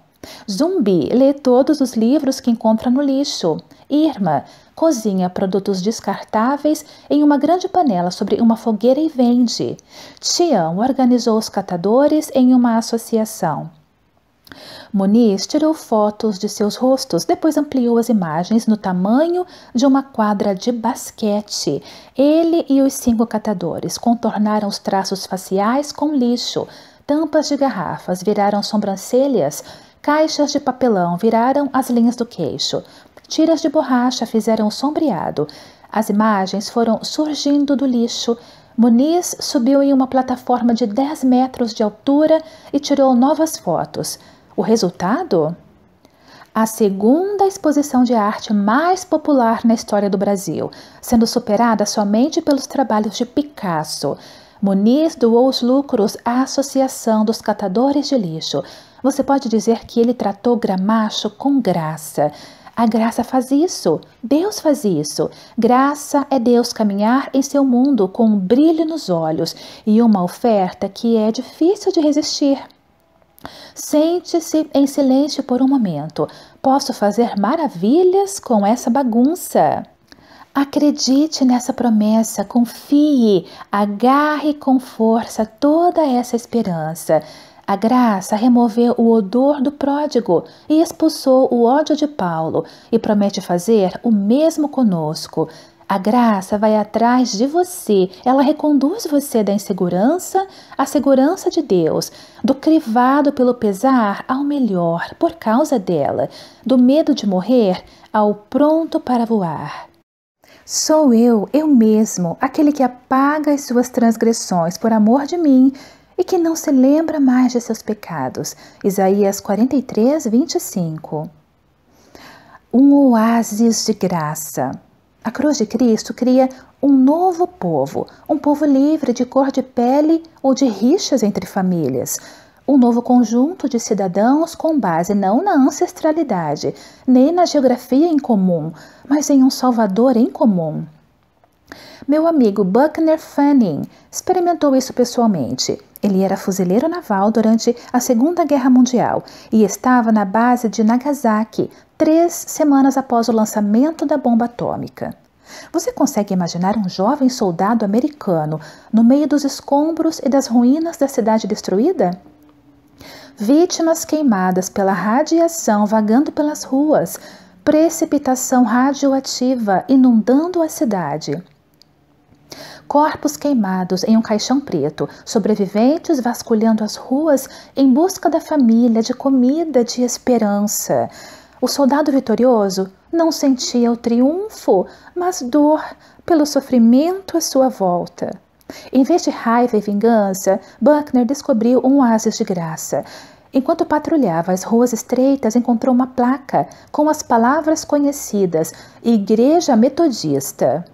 A: Zumbi lê todos os livros que encontra no lixo. Irma cozinha produtos descartáveis em uma grande panela sobre uma fogueira e vende. Tião organizou os catadores em uma associação. Muniz tirou fotos de seus rostos, depois ampliou as imagens no tamanho de uma quadra de basquete. Ele e os 5 catadores contornaram os traços faciais com lixo. Tampas de garrafas viraram sobrancelhas, caixas de papelão viraram as linhas do queixo. Tiras de borracha fizeram o sombreado. As imagens foram surgindo do lixo. Muniz subiu em uma plataforma de 10 metros de altura e tirou novas fotos. O resultado? A segunda exposição de arte mais popular na história do Brasil, sendo superada somente pelos trabalhos de Picasso. Muniz doou os lucros à Associação dos Catadores de Lixo. Você pode dizer que ele tratou Gramacho com graça. A graça faz isso, Deus faz isso. Graça é Deus caminhar em seu mundo com um brilho nos olhos e uma oferta que é difícil de resistir. Sente-se em silêncio por um momento. Posso fazer maravilhas com essa bagunça. Acredite nessa promessa, confie, agarre com força toda essa esperança. A graça removeu o odor do pródigo e expulsou o ódio de Paulo e promete fazer o mesmo conosco. A graça vai atrás de você, ela reconduz você da insegurança à segurança de Deus, do crivado pelo pesar ao melhor por causa dela, do medo de morrer ao pronto para voar. Sou eu mesmo, aquele que apaga as suas transgressões por amor de mim, e que não se lembra mais de seus pecados. Isaías 43, 25. Um oásis de graça. A cruz de Cristo cria um novo povo, um povo livre de cor de pele ou de rixas entre famílias. Um novo conjunto de cidadãos com base não na ancestralidade, nem na geografia em comum, mas em um Salvador em comum. Meu amigo Buckner Fanning experimentou isso pessoalmente. Ele era fuzileiro naval durante a Segunda Guerra Mundial e estava na base de Nagasaki 3 semanas após o lançamento da bomba atômica. Você consegue imaginar um jovem soldado americano no meio dos escombros e das ruínas da cidade destruída? Vítimas queimadas pela radiação vagando pelas ruas, precipitação radioativa inundando a cidade. Corpos queimados em um caixão preto, sobreviventes vasculhando as ruas em busca da família, de comida, de esperança. O soldado vitorioso não sentia o triunfo, mas dor pelo sofrimento à sua volta. Em vez de raiva e vingança, Buckner descobriu um oásis de graça. Enquanto patrulhava as ruas estreitas, encontrou uma placa com as palavras conhecidas: Igreja Metodista.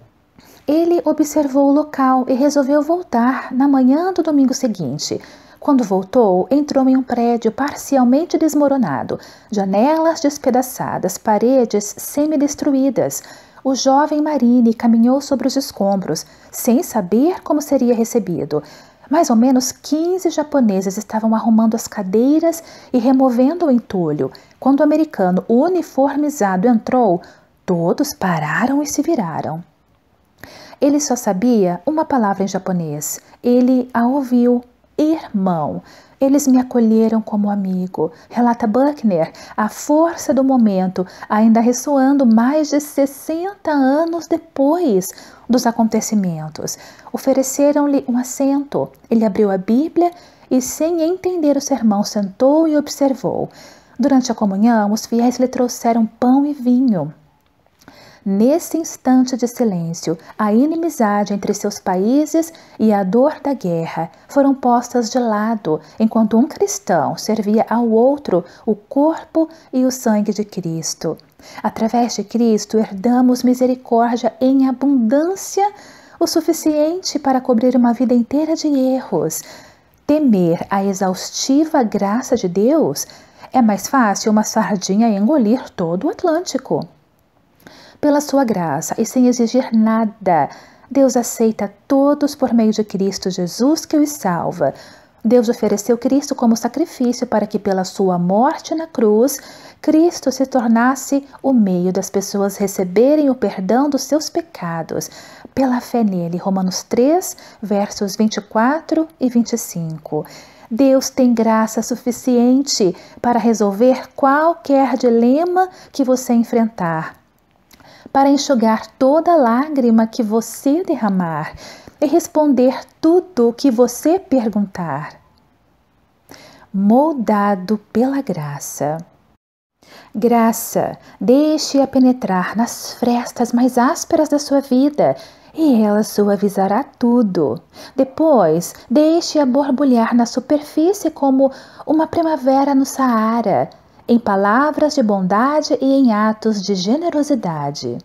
A: Ele observou o local e resolveu voltar na manhã do domingo seguinte. Quando voltou, entrou em um prédio parcialmente desmoronado, janelas despedaçadas, paredes semi-destruídas. O jovem Marine caminhou sobre os escombros, sem saber como seria recebido. Mais ou menos 15 japoneses estavam arrumando as cadeiras e removendo o entulho. Quando o americano uniformizado entrou, todos pararam e se viraram. Ele só sabia uma palavra em japonês. Ele a ouviu: irmão. Eles me acolheram como amigo, relata Buckner, a força do momento ainda ressoando mais de 60 anos depois dos acontecimentos. Ofereceram-lhe um assento. Ele abriu a Bíblia e, sem entender o sermão, sentou e observou. Durante a comunhão, os fiéis lhe trouxeram pão e vinho. Nesse instante de silêncio, a inimizade entre seus países e a dor da guerra foram postas de lado, enquanto um cristão servia ao outro o corpo e o sangue de Cristo. Através de Cristo, herdamos misericórdia em abundância, o suficiente para cobrir uma vida inteira de erros. Temer a exaustiva graça de Deus é mais fácil uma sardinha engolir todo o Atlântico. Pela sua graça e sem exigir nada, Deus aceita todos por meio de Cristo Jesus que os salva. Deus ofereceu Cristo como sacrifício para que pela sua morte na cruz, Cristo se tornasse o meio das pessoas receberem o perdão dos seus pecados. Pela fé nele, Romanos 3, versos 24 e 25. Deus tem graça suficiente para resolver qualquer dilema que você enfrentar, para enxugar toda lágrima que você derramar e responder tudo o que você perguntar. Moldado pela graça. Graça, deixe-a penetrar nas frestas mais ásperas da sua vida e ela suavizará tudo. Depois, deixe-a borbulhar na superfície como uma primavera no Saara, em palavras de bondade e em atos de generosidade.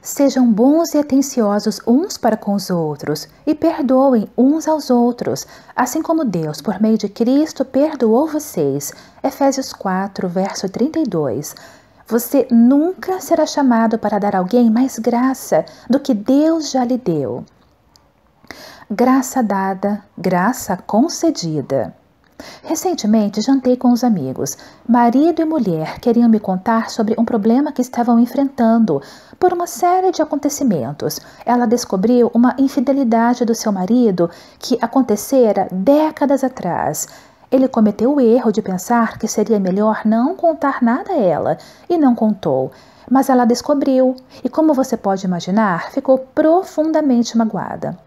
A: Sejam bons e atenciosos uns para com os outros e perdoem uns aos outros, assim como Deus, por meio de Cristo, perdoou vocês. Efésios 4, verso 32. Você nunca será chamado para dar a alguém mais graça do que Deus já lhe deu. Graça dada, graça concedida. Recentemente, jantei com os amigos. Marido e mulher queriam me contar sobre um problema que estavam enfrentando. Por uma série de acontecimentos, ela descobriu uma infidelidade do seu marido que acontecera décadas atrás. Ele cometeu o erro de pensar que seria melhor não contar nada a ela, e não contou. Mas ela descobriu, e como você pode imaginar, ficou profundamente magoada.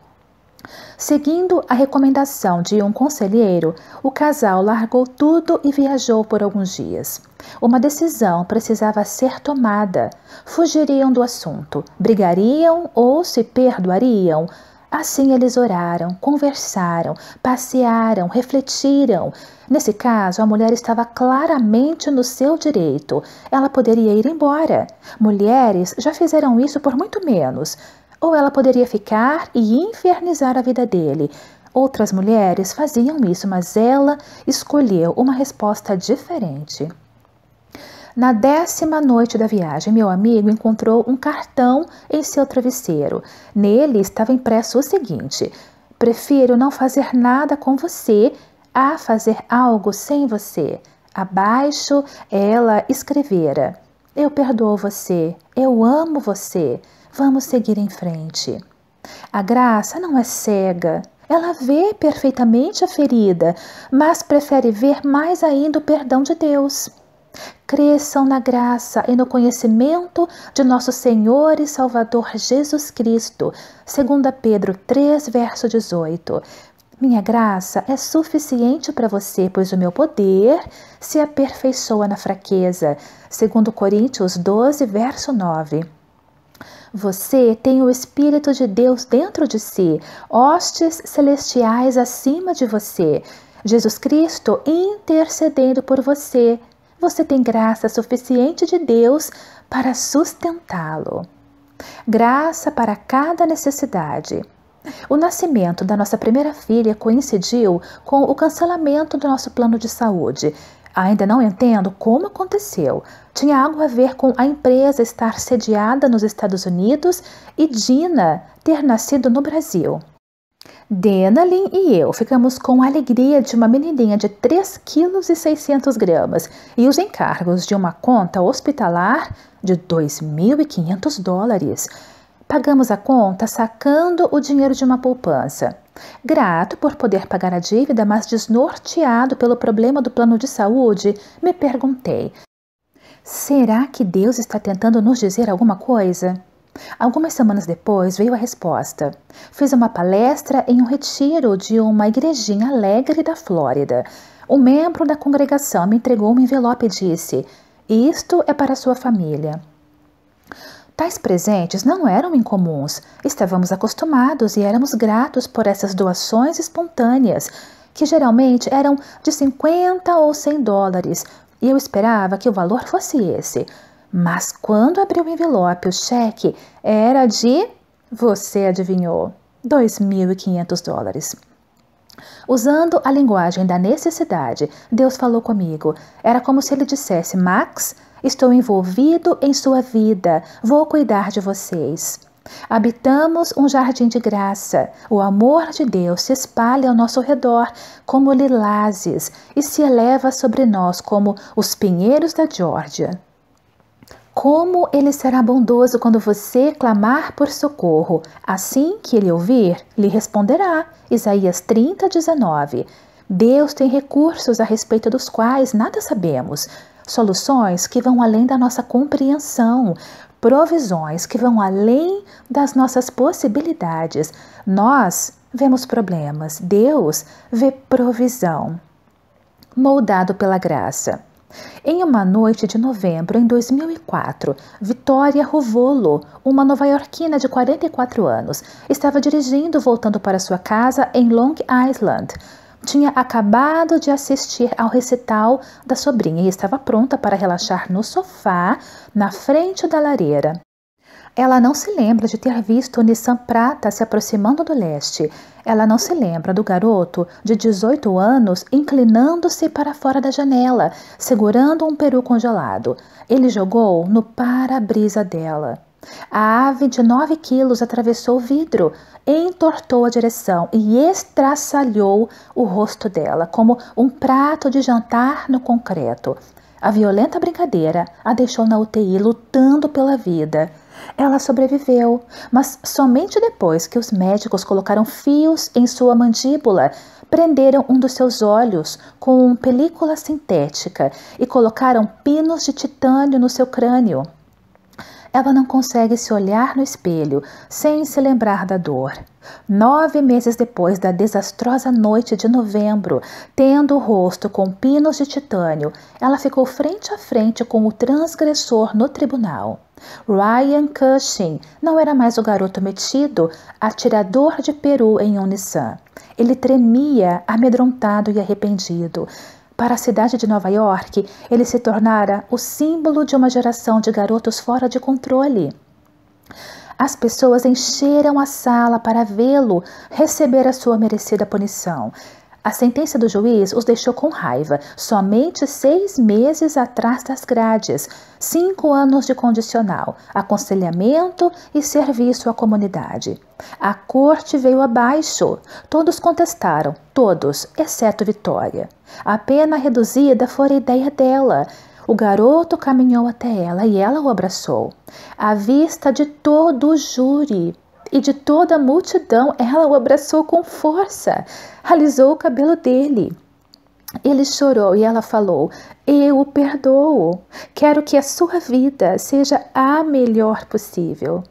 A: Seguindo a recomendação de um conselheiro, o casal largou tudo e viajou por alguns dias. Uma decisão precisava ser tomada. Fugiriam do assunto, brigariam ou se perdoariam. Assim eles oraram, conversaram, passearam, refletiram. Nesse caso, a mulher estava claramente no seu direito. Ela poderia ir embora. Mulheres já fizeram isso por muito menos. Ou ela poderia ficar e infernizar a vida dele. Outras mulheres faziam isso, mas ela escolheu uma resposta diferente. Na 10ª noite da viagem, meu amigo encontrou um cartão em seu travesseiro. Nele estava impresso o seguinte: prefiro não fazer nada com você a fazer algo sem você. Abaixo, ela escrevera: eu perdoo você, eu amo você. Vamos seguir em frente. A graça não é cega. Ela vê perfeitamente a ferida, mas prefere ver mais ainda o perdão de Deus. Cresçam na graça e no conhecimento de nosso Senhor e Salvador Jesus Cristo. 2 Pedro 3, verso 18. Minha graça é suficiente para você, pois o meu poder se aperfeiçoa na fraqueza. 2 Coríntios 12, verso 9. Você tem o Espírito de Deus dentro de si, hostes celestiais acima de você, Jesus Cristo intercedendo por você. Você tem graça suficiente de Deus para sustentá-lo. Graça para cada necessidade. O nascimento da nossa primeira filha coincidiu com o cancelamento do nosso plano de saúde. Ainda não entendo como aconteceu. Tinha algo a ver com a empresa estar sediada nos Estados Unidos e Dina ter nascido no Brasil. Denalyn e eu ficamos com a alegria de uma menininha de 3,6 kg e os encargos de uma conta hospitalar de $2.500. Pagamos a conta sacando o dinheiro de uma poupança. Grato por poder pagar a dívida, mas desnorteado pelo problema do plano de saúde, me perguntei: será que Deus está tentando nos dizer alguma coisa? Algumas semanas depois veio a resposta. Fiz uma palestra em um retiro de uma igrejinha alegre da Flórida. Um membro da congregação me entregou um envelope e disse: isto é para sua família. Tais presentes não eram incomuns. Estávamos acostumados e éramos gratos por essas doações espontâneas, que geralmente eram de 50 ou 100 dólares, e eu esperava que o valor fosse esse. Mas quando abri o envelope, o cheque era de, você adivinhou, 2.500 dólares. Usando a linguagem da necessidade, Deus falou comigo. Era como se ele dissesse: Max, estou envolvido em sua vida, vou cuidar de vocês. Habitamos um jardim de graça. O amor de Deus se espalha ao nosso redor como lilazes e se eleva sobre nós como os pinheiros da Geórgia. Como ele será bondoso quando você clamar por socorro. Assim que ele ouvir, lhe responderá. Isaías 30:19. Deus tem recursos a respeito dos quais nada sabemos. Soluções que vão além da nossa compreensão. Provisões que vão além das nossas possibilidades. Nós vemos problemas. Deus vê provisão. Moldado pela graça. Em uma noite de novembro em 2004, Vitória Rovolo, uma nova-iorquina de 44 anos, estava dirigindo voltando para sua casa em Long Island. Tinha acabado de assistir ao recital da sobrinha e estava pronta para relaxar no sofá na frente da lareira. Ela não se lembra de ter visto o Nissan Prata se aproximando do leste. Ela não se lembra do garoto de 18 anos inclinando-se para fora da janela, segurando um peru congelado. Ele jogou no para-brisa dela. A ave de 9 quilos atravessou o vidro, entortou a direção e estraçalhou o rosto dela, como um prato de jantar no concreto. A violenta brincadeira a deixou na UTI lutando pela vida. Ela sobreviveu, mas somente depois que os médicos colocaram fios em sua mandíbula, prenderam um dos seus olhos com película sintética e colocaram pinos de titânio no seu crânio. Ela não consegue se olhar no espelho sem se lembrar da dor. 9 meses depois da desastrosa noite de novembro, tendo o rosto com pinos de titânio, ela ficou frente a frente com o transgressor no tribunal. Ryan Cushing não era mais o garoto metido, atirador de peru em um Nissan. Ele tremia, amedrontado e arrependido. Para a cidade de Nova York, ele se tornara o símbolo de uma geração de garotos fora de controle. As pessoas encheram a sala para vê-lo receber a sua merecida punição. A sentença do juiz os deixou com raiva, somente 6 meses atrás das grades, 5 anos de condicional, aconselhamento e serviço à comunidade. A corte veio abaixo, todos contestaram, todos, exceto Vitória. A pena reduzida fora a ideia dela. O garoto caminhou até ela e ela o abraçou. À vista de todo o júri e de toda a multidão, ela o abraçou com força, alisou o cabelo dele. Ele chorou e ela falou: eu o perdoo, quero que a sua vida seja a melhor possível.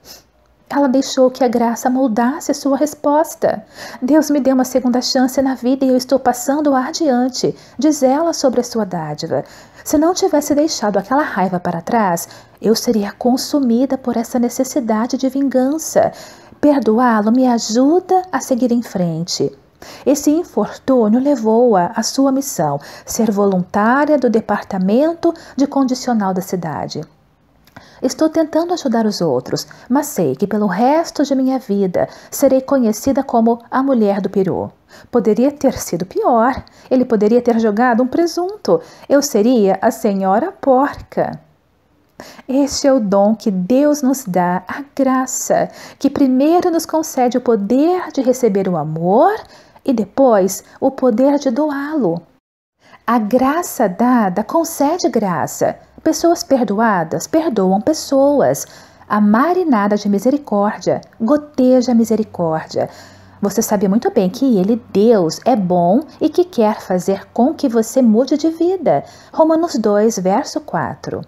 A: Ela deixou que a graça moldasse a sua resposta. Deus me deu uma segunda chance na vida e eu estou passando adiante, diz ela sobre a sua dádiva. Se não tivesse deixado aquela raiva para trás, eu seria consumida por essa necessidade de vingança. Perdoá-lo me ajuda a seguir em frente. Esse infortúnio levou-a à sua missão, ser voluntária do departamento de condicional da cidade. Estou tentando ajudar os outros, mas sei que pelo resto de minha vida serei conhecida como a mulher do peru. Poderia ter sido pior. Ele poderia ter jogado um presunto. Eu seria a senhora porca. Este é o dom que Deus nos dá, a graça, que primeiro nos concede o poder de receber o amor e depois o poder de doá-lo. A graça dada concede graça. Pessoas perdoadas perdoam pessoas. a marinada de misericórdia, goteja misericórdia. Você sabe muito bem que Ele, Deus, é bom e que quer fazer com que você mude de vida. Romanos 2, verso 4.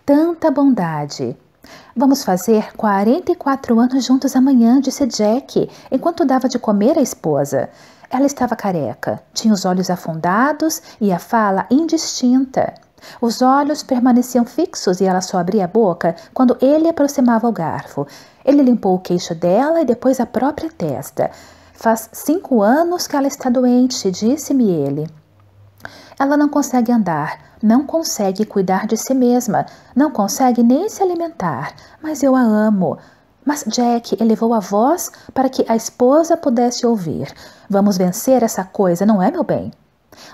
A: Tanta bondade. Vamos fazer 44 anos juntos amanhã, disse Jack, enquanto dava de comer à esposa. Ela estava careca, tinha os olhos afundados e a fala indistinta. Os olhos permaneciam fixos e ela só abria a boca quando ele aproximava o garfo. Ele limpou o queixo dela e depois a própria testa. Faz 5 anos que ela está doente, disse-me ele. Ela não consegue andar, não consegue cuidar de si mesma, não consegue nem se alimentar, mas eu a amo. Mas Jack elevou a voz para que a esposa pudesse ouvir. Vamos vencer essa coisa, não é, meu bem?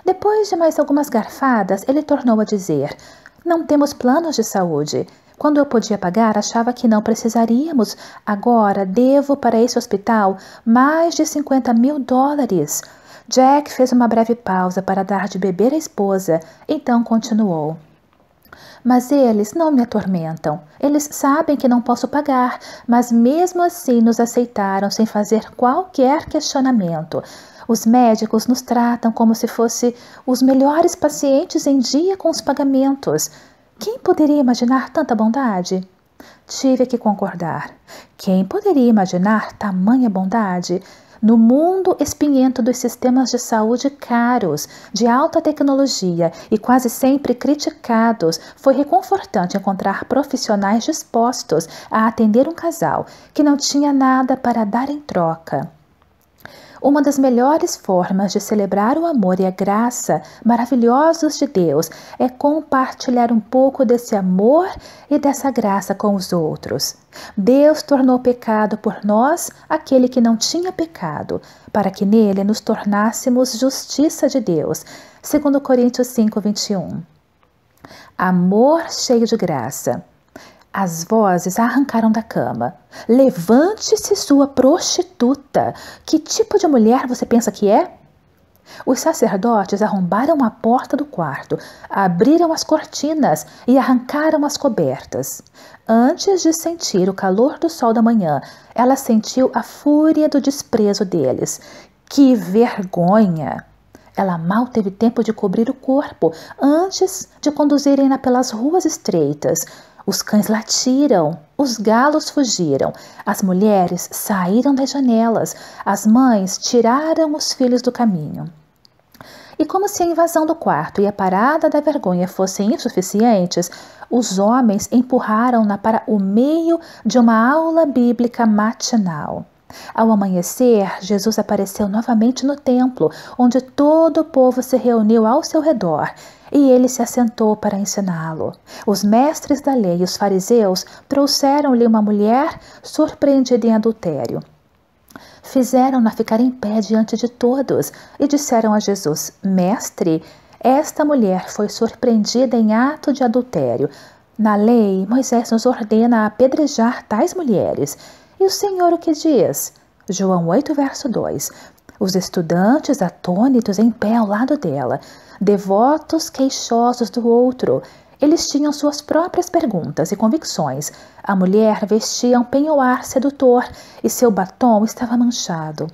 A: Depois de mais algumas garfadas, ele tornou a dizer: não temos planos de saúde. Quando eu podia pagar, achava que não precisaríamos. Agora devo para esse hospital mais de $50.000. Jack fez uma breve pausa para dar de beber à esposa, então continuou. Mas eles não me atormentam. Eles sabem que não posso pagar, mas mesmo assim nos aceitaram sem fazer qualquer questionamento. Os médicos nos tratam como se fossem os melhores pacientes em dia com os pagamentos. Quem poderia imaginar tanta bondade? Tive que concordar. Quem poderia imaginar tamanha bondade? No mundo espinhento dos sistemas de saúde caros, de alta tecnologia e quase sempre criticados, foi reconfortante encontrar profissionais dispostos a atender um casal que não tinha nada para dar em troca. Uma das melhores formas de celebrar o amor e a graça maravilhosos de Deus é compartilhar um pouco desse amor e dessa graça com os outros. Deus tornou pecado por nós aquele que não tinha pecado, para que nele nos tornássemos justiça de Deus. 2 Coríntios 5, 21. Amor cheio de graça. As vozes a arrancaram da cama. Levante-se, sua prostituta! Que tipo de mulher você pensa que é? Os sacerdotes arrombaram a porta do quarto, abriram as cortinas e arrancaram as cobertas. Antes de sentir o calor do sol da manhã, ela sentiu a fúria do desprezo deles. Que vergonha! Ela mal teve tempo de cobrir o corpo antes de conduzirem-na pelas ruas estreitas. Os cães latiram, os galos fugiram, as mulheres saíram das janelas, as mães tiraram os filhos do caminho. E como se a invasão do quarto e a parada da vergonha fossem insuficientes, os homens empurraram-na para o meio de uma aula bíblica matinal. Ao amanhecer, Jesus apareceu novamente no templo, onde todo o povo se reuniu ao seu redor, e ele se assentou para ensiná-lo. Os mestres da lei e os fariseus trouxeram-lhe uma mulher surpreendida em adultério. Fizeram-na ficar em pé diante de todos e disseram a Jesus: Mestre, esta mulher foi surpreendida em ato de adultério. Na lei, Moisés nos ordena apedrejar tais mulheres. E o Senhor o que diz? João 8, verso 2. Os estudantes atônitos em pé ao lado dela, devotos queixosos do outro. Eles tinham suas próprias perguntas e convicções. A mulher vestia um penhoar sedutor e seu batom estava manchado.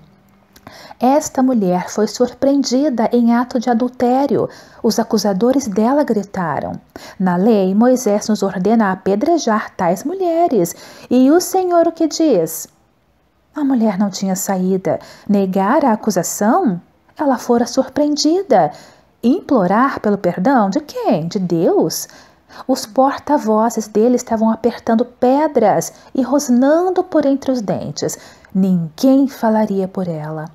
A: Esta mulher foi surpreendida em ato de adultério. Os acusadores dela gritaram: Na lei, Moisés nos ordena apedrejar tais mulheres. E o Senhor o que diz? A mulher não tinha saída. Negar a acusação? Ela fora surpreendida. Implorar pelo perdão de quem? De Deus? Os porta-vozes dele estavam apertando pedras e rosnando por entre os dentes. Ninguém falaria por ela.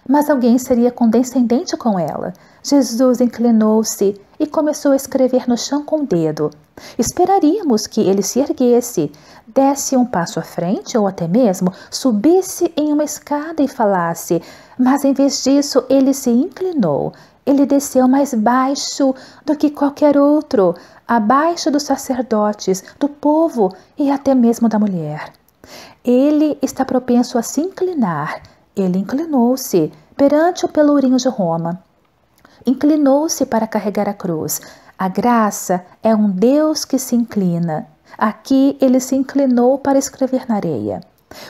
A: Mas alguém seria condescendente com ela. Jesus inclinou-se e começou a escrever no chão com o dedo. Esperaríamos que ele se erguesse, desse um passo à frente ou até mesmo subisse em uma escada e falasse, mas em vez disso ele se inclinou. Ele desceu mais baixo do que qualquer outro, abaixo dos sacerdotes, do povo e até mesmo da mulher. Ele está propenso a se inclinar. Ele inclinou-se perante o pelourinho de Roma. Inclinou-se para carregar a cruz. A graça é um Deus que se inclina. Aqui ele se inclinou para escrever na areia.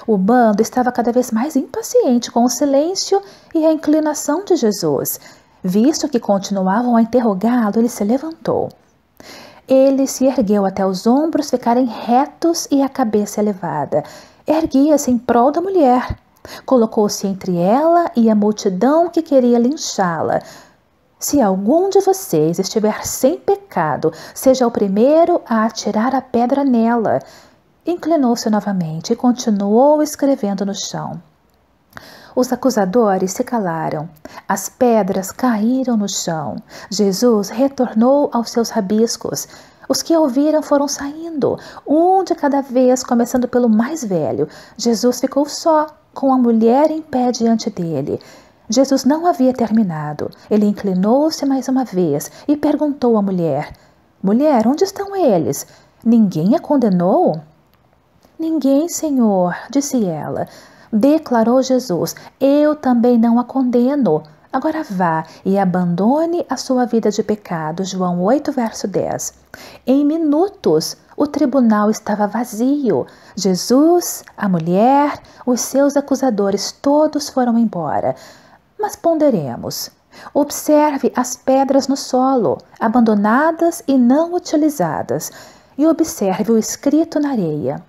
A: O bando estava cada vez mais impaciente com o silêncio e a inclinação de Jesus. Visto que continuavam a interrogá-lo, ele se levantou. Ele se ergueu até os ombros ficarem retos e a cabeça elevada. Erguia-se em prol da mulher. Colocou-se entre ela e a multidão que queria linchá-la. Se algum de vocês estiver sem pecado, seja o primeiro a atirar a pedra nela. Inclinou-se novamente e continuou escrevendo no chão. Os acusadores se calaram. As pedras caíram no chão. Jesus retornou aos seus rabiscos. Os que ouviram foram saindo, um de cada vez, começando pelo mais velho. Jesus ficou só, com a mulher em pé diante dele. Jesus não havia terminado. Ele inclinou-se mais uma vez e perguntou à mulher: Mulher, onde estão eles? Ninguém a condenou? Ninguém, Senhor, disse ela. Declarou Jesus: Eu também não a condeno. Agora vá e abandone a sua vida de pecado. João 8, verso 10. Em minutos, o tribunal estava vazio. Jesus, a mulher, os seus acusadores, todos foram embora. Mas ponderemos. Observe as pedras no solo, abandonadas e não utilizadas, e observe o escrito na areia.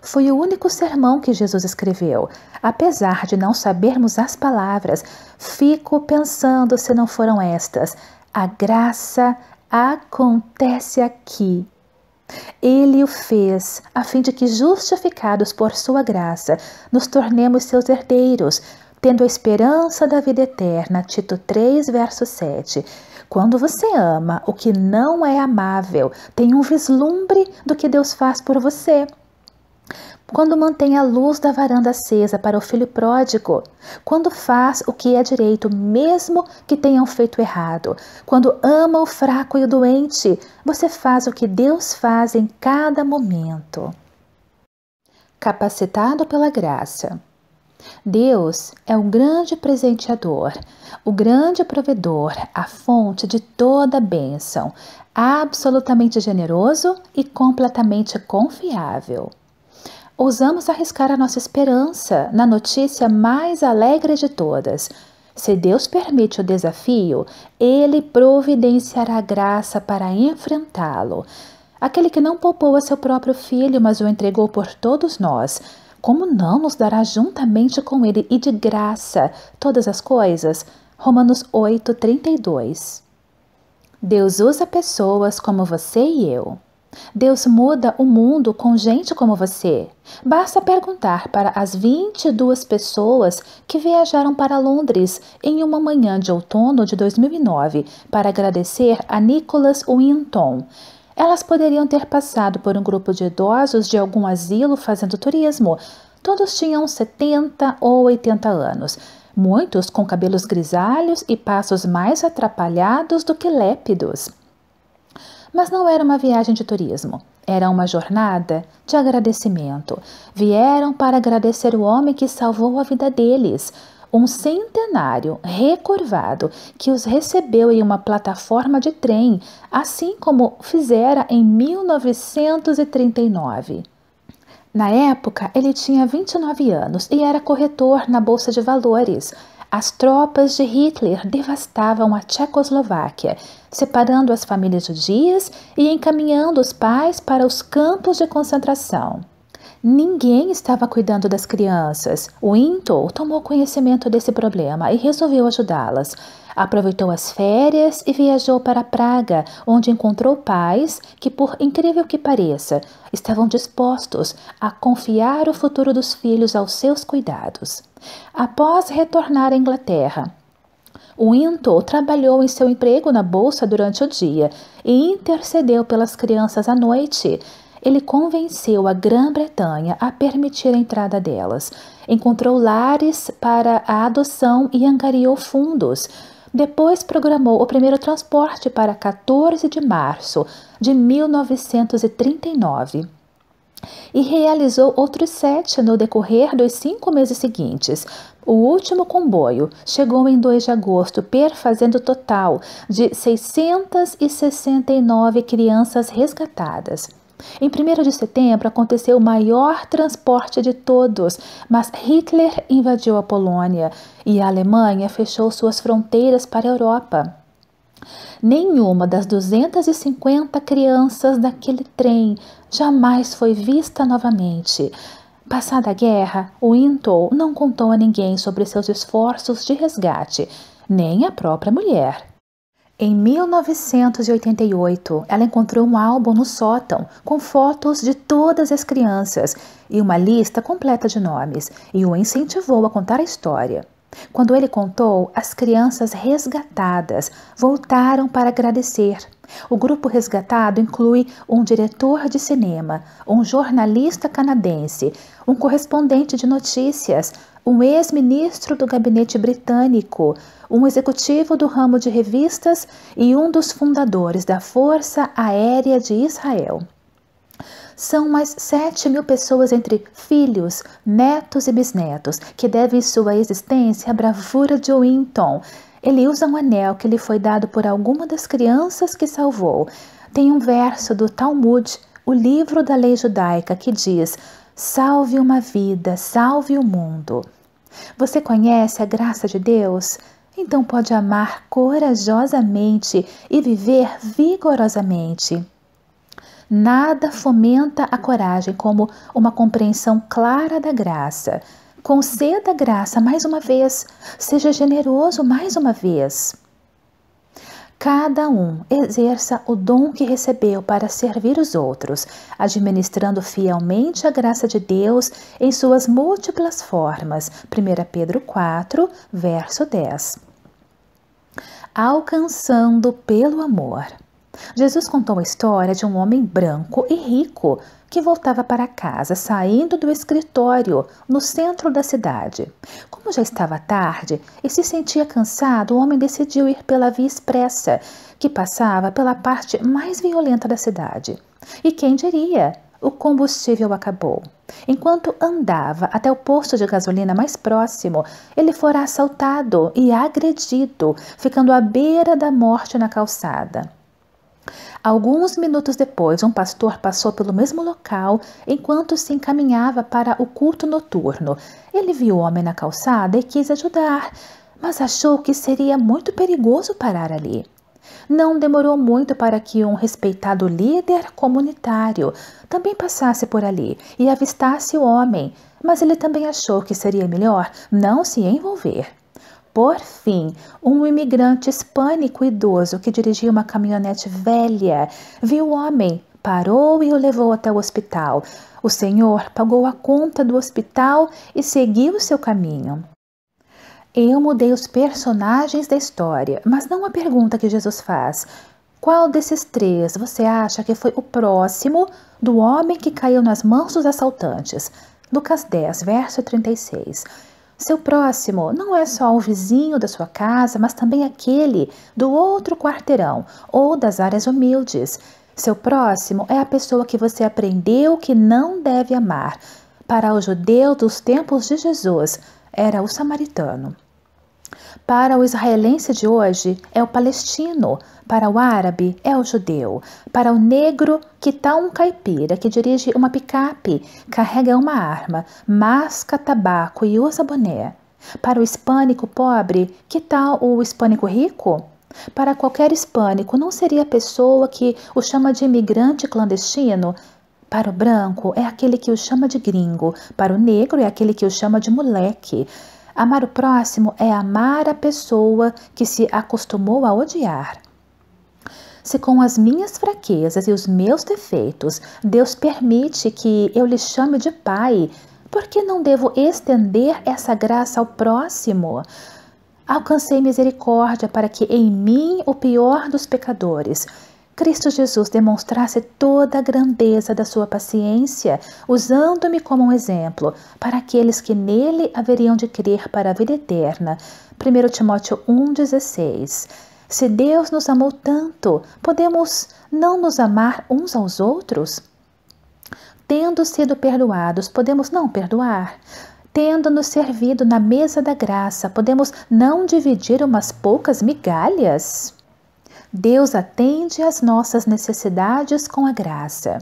A: Foi o único sermão que Jesus escreveu. Apesar de não sabermos as palavras, fico pensando se não foram estas: a graça acontece aqui. Ele o fez, a fim de que, justificados por sua graça, nos tornemos seus herdeiros, tendo a esperança da vida eterna. Tito 3, verso 7. Quando você ama o que não é amável, tem um vislumbre do que Deus faz por você. Quando mantém a luz da varanda acesa para o filho pródigo, quando faz o que é direito, mesmo que tenham feito errado, quando ama o fraco e o doente, você faz o que Deus faz em cada momento. Capacitado pela graça. Deus é o grande presenteador, o grande provedor, a fonte de toda bênção, absolutamente generoso e completamente confiável. Ousamos arriscar a nossa esperança na notícia mais alegre de todas. Se Deus permite o desafio, Ele providenciará graça para enfrentá-lo. Aquele que não poupou a seu próprio filho, mas o entregou por todos nós, como não nos dará juntamente com Ele e de graça todas as coisas? Romanos 8, 32. Deus usa pessoas como você e eu. Deus muda o mundo com gente como você. Basta perguntar para as 22 pessoas que viajaram para Londres em uma manhã de outono de 2009 para agradecer a Nicholas Winton. Elas poderiam ter passado por um grupo de idosos de algum asilo fazendo turismo. Todos tinham 70 ou 80 anos, muitos com cabelos grisalhos e passos mais atrapalhados do que lépidos. Mas não era uma viagem de turismo, era uma jornada de agradecimento. Vieram para agradecer o homem que salvou a vida deles, um centenário recurvado que os recebeu em uma plataforma de trem, assim como fizera em 1939. Na época, ele tinha 29 anos e era corretor na Bolsa de Valores. As tropas de Hitler devastavam a Tchecoslováquia, separando as famílias judias e encaminhando os pais para os campos de concentração. Ninguém estava cuidando das crianças. Winton tomou conhecimento desse problema e resolveu ajudá-las. Aproveitou as férias e viajou para Praga, onde encontrou pais que, por incrível que pareça, estavam dispostos a confiar o futuro dos filhos aos seus cuidados. Após retornar à Inglaterra, Winton trabalhou em seu emprego na bolsa durante o dia e intercedeu pelas crianças à noite. Ele convenceu a Grã-Bretanha a permitir a entrada delas, encontrou lares para a adoção e angariou fundos. Depois programou o primeiro transporte para 14 de março de 1939 e realizou outros 7 no decorrer dos 5 meses seguintes. O último comboio chegou em 2 de agosto, perfazendo o total de 669 crianças resgatadas. Em 1º de setembro aconteceu o maior transporte de todos, mas Hitler invadiu a Polônia e a Alemanha fechou suas fronteiras para a Europa. Nenhuma das 250 crianças daquele trem jamais foi vista novamente. Passada a guerra, Wintoll não contou a ninguém sobre seus esforços de resgate, nem a própria mulher. Em 1988, ela encontrou um álbum no sótão com fotos de todas as crianças e uma lista completa de nomes, e o incentivou a contar a história. Quando ele contou, as crianças resgatadas voltaram para agradecer. O grupo resgatado inclui um diretor de cinema, um jornalista canadense, um correspondente de notícias, um ex-ministro do gabinete britânico, um executivo do ramo de revistas e um dos fundadores da Força Aérea de Israel. São mais 7.000 pessoas entre filhos, netos e bisnetos que devem sua existência à bravura de Wintoll. Ele usa um anel que lhe foi dado por alguma das crianças que salvou. Tem um verso do Talmud, o livro da lei judaica, que diz: "Salve uma vida, salve o mundo." Você conhece a graça de Deus? Então pode amar corajosamente e viver vigorosamente. Nada fomenta a coragem como uma compreensão clara da graça. Conceda a graça mais uma vez, seja generoso mais uma vez. Cada um exerça o dom que recebeu para servir os outros, administrando fielmente a graça de Deus em suas múltiplas formas. 1 Pedro 4, verso 10. Alcançando pelo amor. Jesus contou a história de um homem branco e rico que voltava para casa, saindo do escritório no centro da cidade. Como já estava tarde e se sentia cansado, o homem decidiu ir pela via expressa, que passava pela parte mais violenta da cidade. E quem diria? O combustível acabou. Enquanto andava até o posto de gasolina mais próximo, ele fora assaltado e agredido, ficando à beira da morte na calçada. Alguns minutos depois, um pastor passou pelo mesmo local enquanto se encaminhava para o culto noturno. Ele viu o homem na calçada e quis ajudar, mas achou que seria muito perigoso parar ali. Não demorou muito para que um respeitado líder comunitário também passasse por ali e avistasse o homem, mas ele também achou que seria melhor não se envolver. Por fim, um imigrante hispânico idoso que dirigia uma caminhonete velha viu o homem, parou e o levou até o hospital. O senhor pagou a conta do hospital e seguiu seu caminho. Eu mudei os personagens da história, mas não a pergunta que Jesus faz. Qual desses três você acha que foi o próximo do homem que caiu nas mãos dos assaltantes? Lucas 10, verso 36. Seu próximo não é só o vizinho da sua casa, mas também aquele do outro quarteirão ou das áreas humildes. Seu próximo é a pessoa que você aprendeu que não deve amar. Para o judeu dos tempos de Jesus, era o samaritano. Para o israelense de hoje, é o palestino. Para o árabe, é o judeu. Para o negro, que tal um caipira que dirige uma picape, carrega uma arma, masca tabaco e usa boné? Para o hispânico pobre, que tal o hispânico rico? Para qualquer hispânico, não seria a pessoa que o chama de imigrante clandestino? Para o branco, é aquele que o chama de gringo. Para o negro, é aquele que o chama de moleque. Amar o próximo é amar a pessoa que se acostumou a odiar. Se com as minhas fraquezas e os meus defeitos Deus permite que eu lhe chame de pai, por que não devo estender essa graça ao próximo? Alcancei misericórdia para que em mim, o pior dos pecadores, Cristo Jesus demonstrasse toda a grandeza da sua paciência, usando-me como um exemplo para aqueles que nele haveriam de crer para a vida eterna. 1 Timóteo 1,16. Se Deus nos amou tanto, podemos não nos amar uns aos outros? Tendo sido perdoados, podemos não perdoar? Tendo nos servido na mesa da graça, podemos não dividir umas poucas migalhas? Deus atende às nossas necessidades com a graça.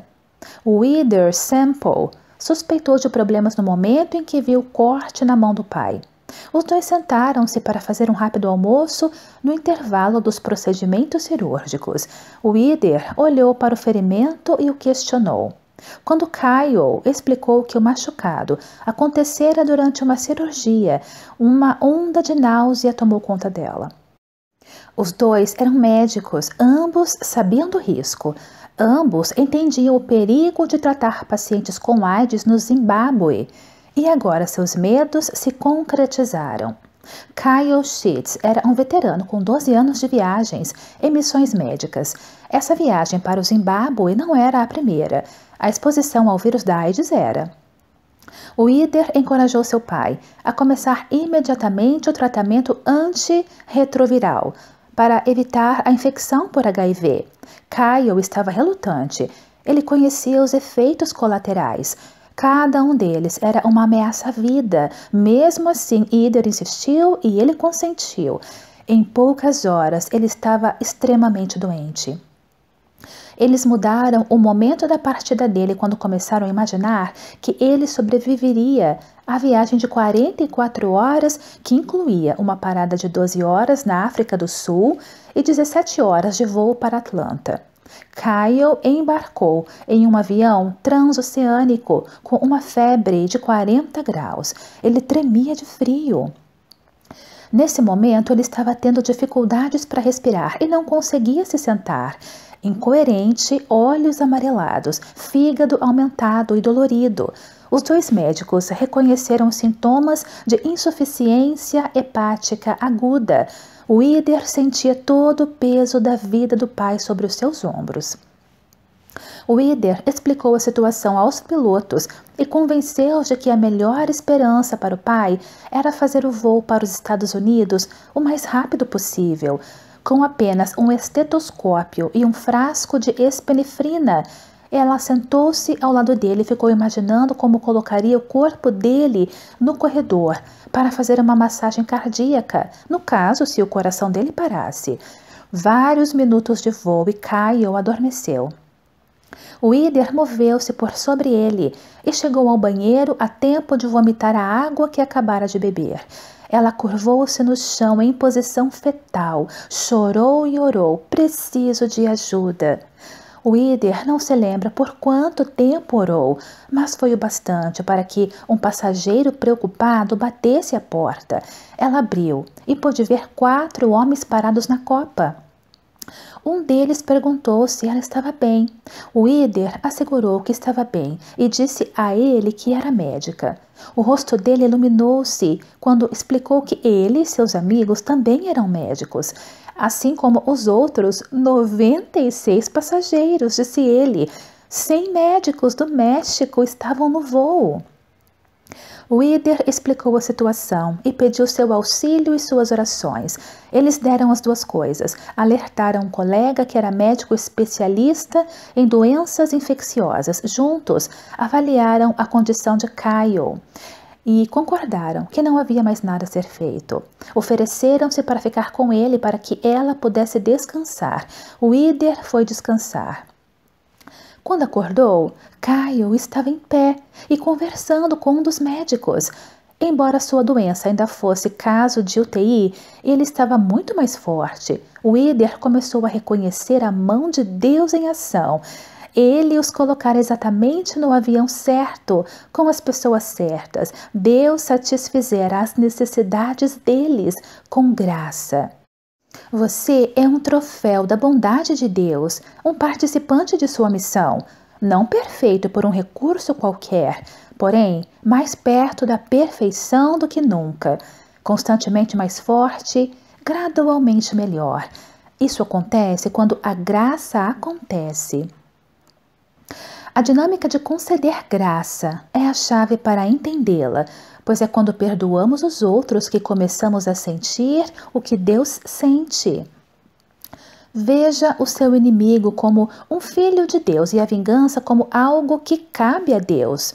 A: O Wither Semple suspeitou de problemas no momento em que viu o corte na mão do pai. Os dois sentaram-se para fazer um rápido almoço no intervalo dos procedimentos cirúrgicos. Wither olhou para o ferimento e o questionou. Quando Kyle explicou que o machucado acontecera durante uma cirurgia, uma onda de náusea tomou conta dela. Os dois eram médicos, ambos sabiam do risco. Ambos entendiam o perigo de tratar pacientes com AIDS no Zimbábue. E agora seus medos se concretizaram. Kyle Sheets era um veterano com 12 anos de viagens em missões médicas. Essa viagem para o Zimbábue não era a primeira. A exposição ao vírus da AIDS era. O Wither encorajou seu pai a começar imediatamente o tratamento antirretroviral para evitar a infecção por HIV. Kyle estava relutante. Ele conhecia os efeitos colaterais. Cada um deles era uma ameaça à vida. Mesmo assim, Wither insistiu e ele consentiu. Em poucas horas, ele estava extremamente doente. Eles mudaram o momento da partida dele quando começaram a imaginar que ele sobreviveria à viagem de 44 horas, que incluía uma parada de 12 horas na África do Sul e 17 horas de voo para Atlanta. Kyle embarcou em um avião transoceânico com uma febre de 40 graus. Ele tremia de frio. Nesse momento, ele estava tendo dificuldades para respirar e não conseguia se sentar. Incoerente, olhos amarelados, fígado aumentado e dolorido. Os dois médicos reconheceram sintomas de insuficiência hepática aguda. O Wither sentia todo o peso da vida do pai sobre os seus ombros. O Wither explicou a situação aos pilotos e convenceu-os de que a melhor esperança para o pai era fazer o voo para os Estados Unidos o mais rápido possível. Com apenas um estetoscópio e um frasco de espinefrina, ela sentou-se ao lado dele e ficou imaginando como colocaria o corpo dele no corredor para fazer uma massagem cardíaca, no caso se o coração dele parasse. Vários minutos de voo e Kyle adormeceu. O Wither moveu-se por sobre ele e chegou ao banheiro a tempo de vomitar a água que acabara de beber. Ela curvou-se no chão em posição fetal, chorou e orou, preciso de ajuda. O Wither não se lembra por quanto tempo orou, mas foi o bastante para que um passageiro preocupado batesse à porta. Ela abriu e pôde ver 4 homens parados na copa. Um deles perguntou se ela estava bem. O Wither assegurou que estava bem e disse a ele que era médica. O rosto dele iluminou-se quando explicou que ele e seus amigos também eram médicos, assim como os outros 96 passageiros, disse ele. 100 médicos do México estavam no voo. O Wither explicou a situação e pediu seu auxílio e suas orações. Eles deram as duas coisas. Alertaram um colega que era médico especialista em doenças infecciosas. Juntos, avaliaram a condição de Kyle e concordaram que não havia mais nada a ser feito. Ofereceram-se para ficar com ele para que ela pudesse descansar. O Wither foi descansar. Quando acordou, Kyle estava em pé e conversando com um dos médicos. Embora sua doença ainda fosse caso de UTI, ele estava muito mais forte. O Wither começou a reconhecer a mão de Deus em ação. Ele os colocara exatamente no avião certo, com as pessoas certas. Deus satisfizera as necessidades deles com graça. Você é um troféu da bondade de Deus, um participante de sua missão, não perfeito por um recurso qualquer, porém mais perto da perfeição do que nunca, constantemente mais forte, gradualmente melhor. Isso acontece quando a graça acontece. A dinâmica de conceder graça é a chave para entendê-la, pois é quando perdoamos os outros que começamos a sentir o que Deus sente. Veja o seu inimigo como um filho de Deus e a vingança como algo que cabe a Deus.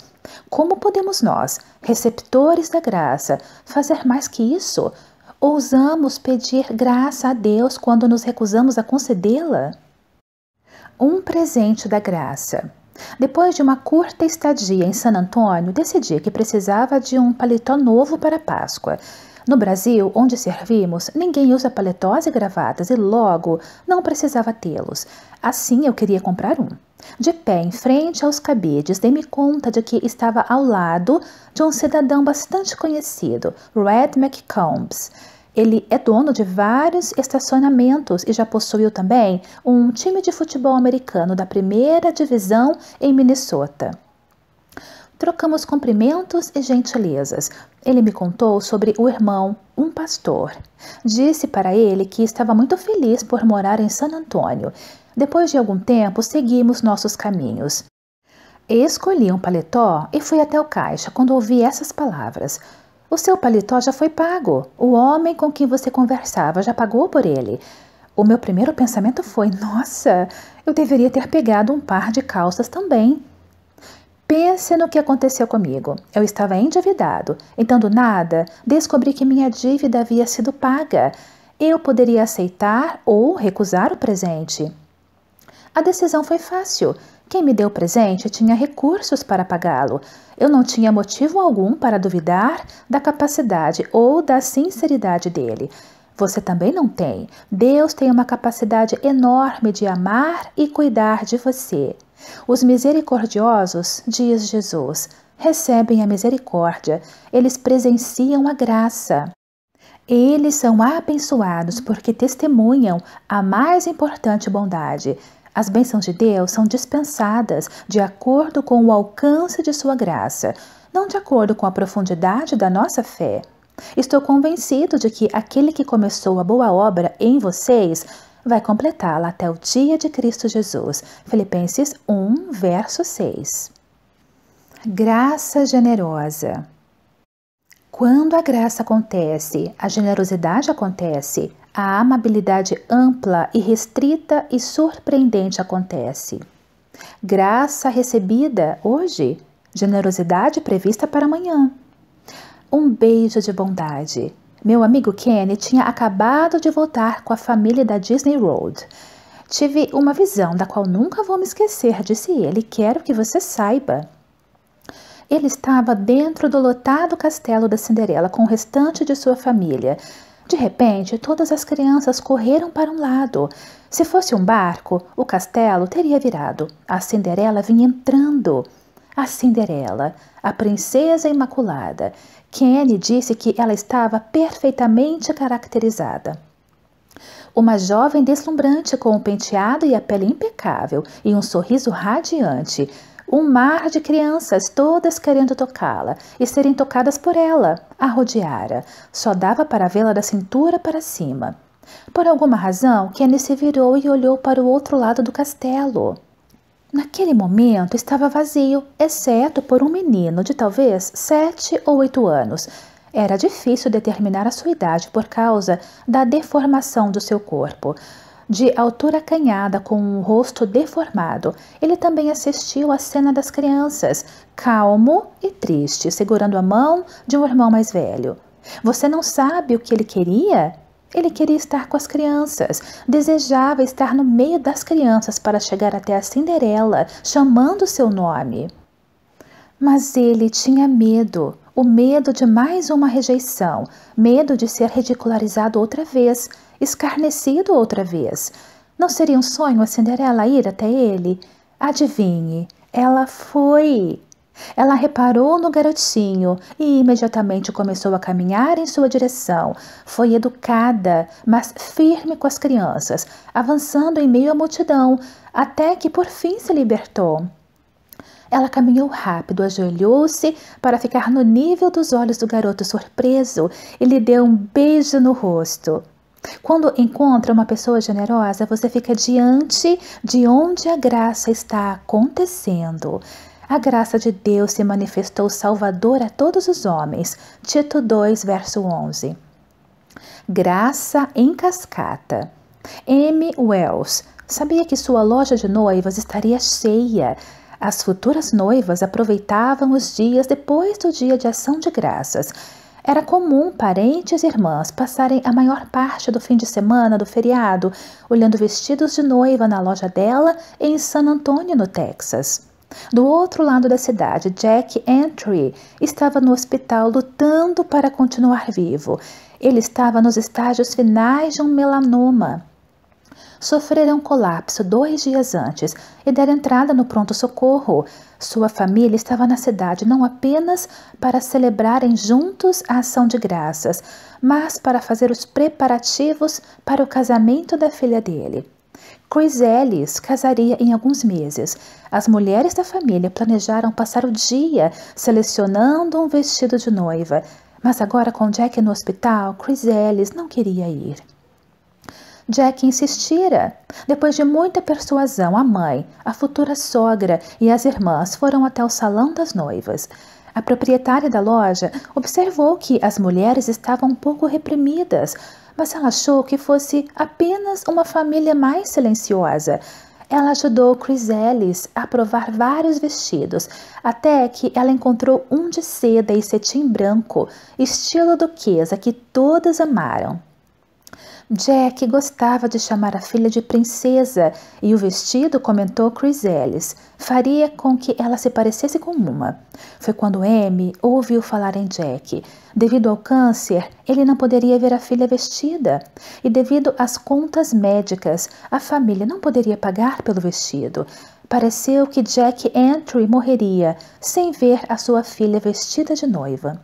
A: Como podemos nós, receptores da graça, fazer mais que isso? Ousamos pedir graça a Deus quando nos recusamos a concedê-la? Um presente da graça. Depois de uma curta estadia em San Antônio, decidi que precisava de um paletó novo para a Páscoa. No Brasil, onde servimos, ninguém usa paletós e gravatas e logo não precisava tê-los. Assim eu queria comprar um. De pé em frente aos cabides, dei-me conta de que estava ao lado de um cidadão bastante conhecido, Red McCombs. Ele é dono de vários estacionamentos e já possuiu também um time de futebol americano da primeira divisão em Minnesota. Trocamos cumprimentos e gentilezas. Ele me contou sobre o irmão, um pastor. Disse para ele que estava muito feliz por morar em San Antônio. Depois de algum tempo, seguimos nossos caminhos. Escolhi um paletó e fui até o caixa quando ouvi essas palavras. O seu paletó já foi pago. O homem com quem você conversava já pagou por ele. O meu primeiro pensamento foi, nossa, eu deveria ter pegado um par de calças também. Pense no que aconteceu comigo. Eu estava endividado, então do nada descobri que minha dívida havia sido paga. Eu poderia aceitar ou recusar o presente. A decisão foi fácil. Quem me deu o presente tinha recursos para pagá-lo. Eu não tinha motivo algum para duvidar da capacidade ou da sinceridade dele. Você também não tem. Deus tem uma capacidade enorme de amar e cuidar de você. Os misericordiosos, diz Jesus, recebem a misericórdia. Eles presenciam a graça. Eles são abençoados porque testemunham a mais importante bondade. As bênçãos de Deus são dispensadas de acordo com o alcance de sua graça, não de acordo com a profundidade da nossa fé. Estou convencido de que aquele que começou a boa obra em vocês vai completá-la até o dia de Cristo Jesus. Filipenses 1, verso 6. Graça generosa. Quando a graça acontece, a generosidade acontece, a amabilidade ampla, irrestrita e surpreendente acontece. Graça recebida hoje, generosidade prevista para amanhã. Um beijo de bondade. Meu amigo Kenny tinha acabado de voltar com a família da Disney World. Tive uma visão da qual nunca vou me esquecer, disse ele, quero que você saiba. Ele estava dentro do lotado castelo da Cinderela com o restante de sua família. De repente, todas as crianças correram para um lado. Se fosse um barco, o castelo teria virado. A Cinderela vinha entrando. A Cinderela, a princesa imaculada. Kenny disse que ela estava perfeitamente caracterizada. Uma jovem deslumbrante com um penteado e a pele impecável e um sorriso radiante. Um mar de crianças, todas querendo tocá-la e serem tocadas por ela, a rodeara. Só dava para vê-la da cintura para cima. Por alguma razão, Kenny se virou e olhou para o outro lado do castelo. Naquele momento estava vazio, exceto por um menino de talvez 7 ou 8 anos. Era difícil determinar a sua idade por causa da deformação do seu corpo. De altura acanhada, com um rosto deformado, ele também assistiu à cena das crianças, calmo e triste, segurando a mão de um irmão mais velho. Você não sabe o que ele queria? Ele queria estar com as crianças, desejava estar no meio das crianças para chegar até a Cinderela, chamando seu nome. Mas ele tinha medo, o medo de mais uma rejeição, medo de ser ridicularizado outra vez, escarnecido outra vez. Não seria um sonho a Cinderela ir até ele? Adivinhe, ela foi. Ela reparou no garotinho e imediatamente começou a caminhar em sua direção. Foi educada, mas firme com as crianças, avançando em meio à multidão, até que por fim se libertou. Ela caminhou rápido, ajoelhou-se para ficar no nível dos olhos do garoto surpreso e lhe deu um beijo no rosto. Quando encontra uma pessoa generosa, você fica diante de onde a graça está acontecendo. A graça de Deus se manifestou salvadora a todos os homens. Tito 2, verso 11. Graça em cascata. M. Wells sabia que sua loja de noivas estaria cheia. As futuras noivas aproveitavam os dias depois do dia de ação de graças. Era comum parentes e irmãs passarem a maior parte do fim de semana do feriado olhando vestidos de noiva na loja dela em San Antônio, no Texas. Do outro lado da cidade, Jack Entry estava no hospital lutando para continuar vivo. Ele estava nos estágios finais de um melanoma. Sofrera um colapso 2 dias antes e deram entrada no pronto-socorro. Sua família estava na cidade não apenas para celebrarem juntos a ação de graças, mas para fazer os preparativos para o casamento da filha dele. Chris Ellis casaria em alguns meses. As mulheres da família planejaram passar o dia selecionando um vestido de noiva, mas agora com Jack no hospital, Chris Ellis não queria ir. Jack insistira. Depois de muita persuasão, a mãe, a futura sogra e as irmãs foram até o salão das noivas. A proprietária da loja observou que as mulheres estavam um pouco reprimidas, mas ela achou que fosse apenas uma família mais silenciosa. Ela ajudou Chris Ellis a provar vários vestidos, até que ela encontrou um de seda e cetim branco, estilo duquesa, que todas amaram. Jack gostava de chamar a filha de princesa e o vestido, comentou Chris Ellis, faria com que ela se parecesse com uma. Foi quando Amy ouviu falar em Jack. Devido ao câncer, ele não poderia ver a filha vestida. E devido às contas médicas, a família não poderia pagar pelo vestido. Pareceu que Jack Entry morreria sem ver a sua filha vestida de noiva.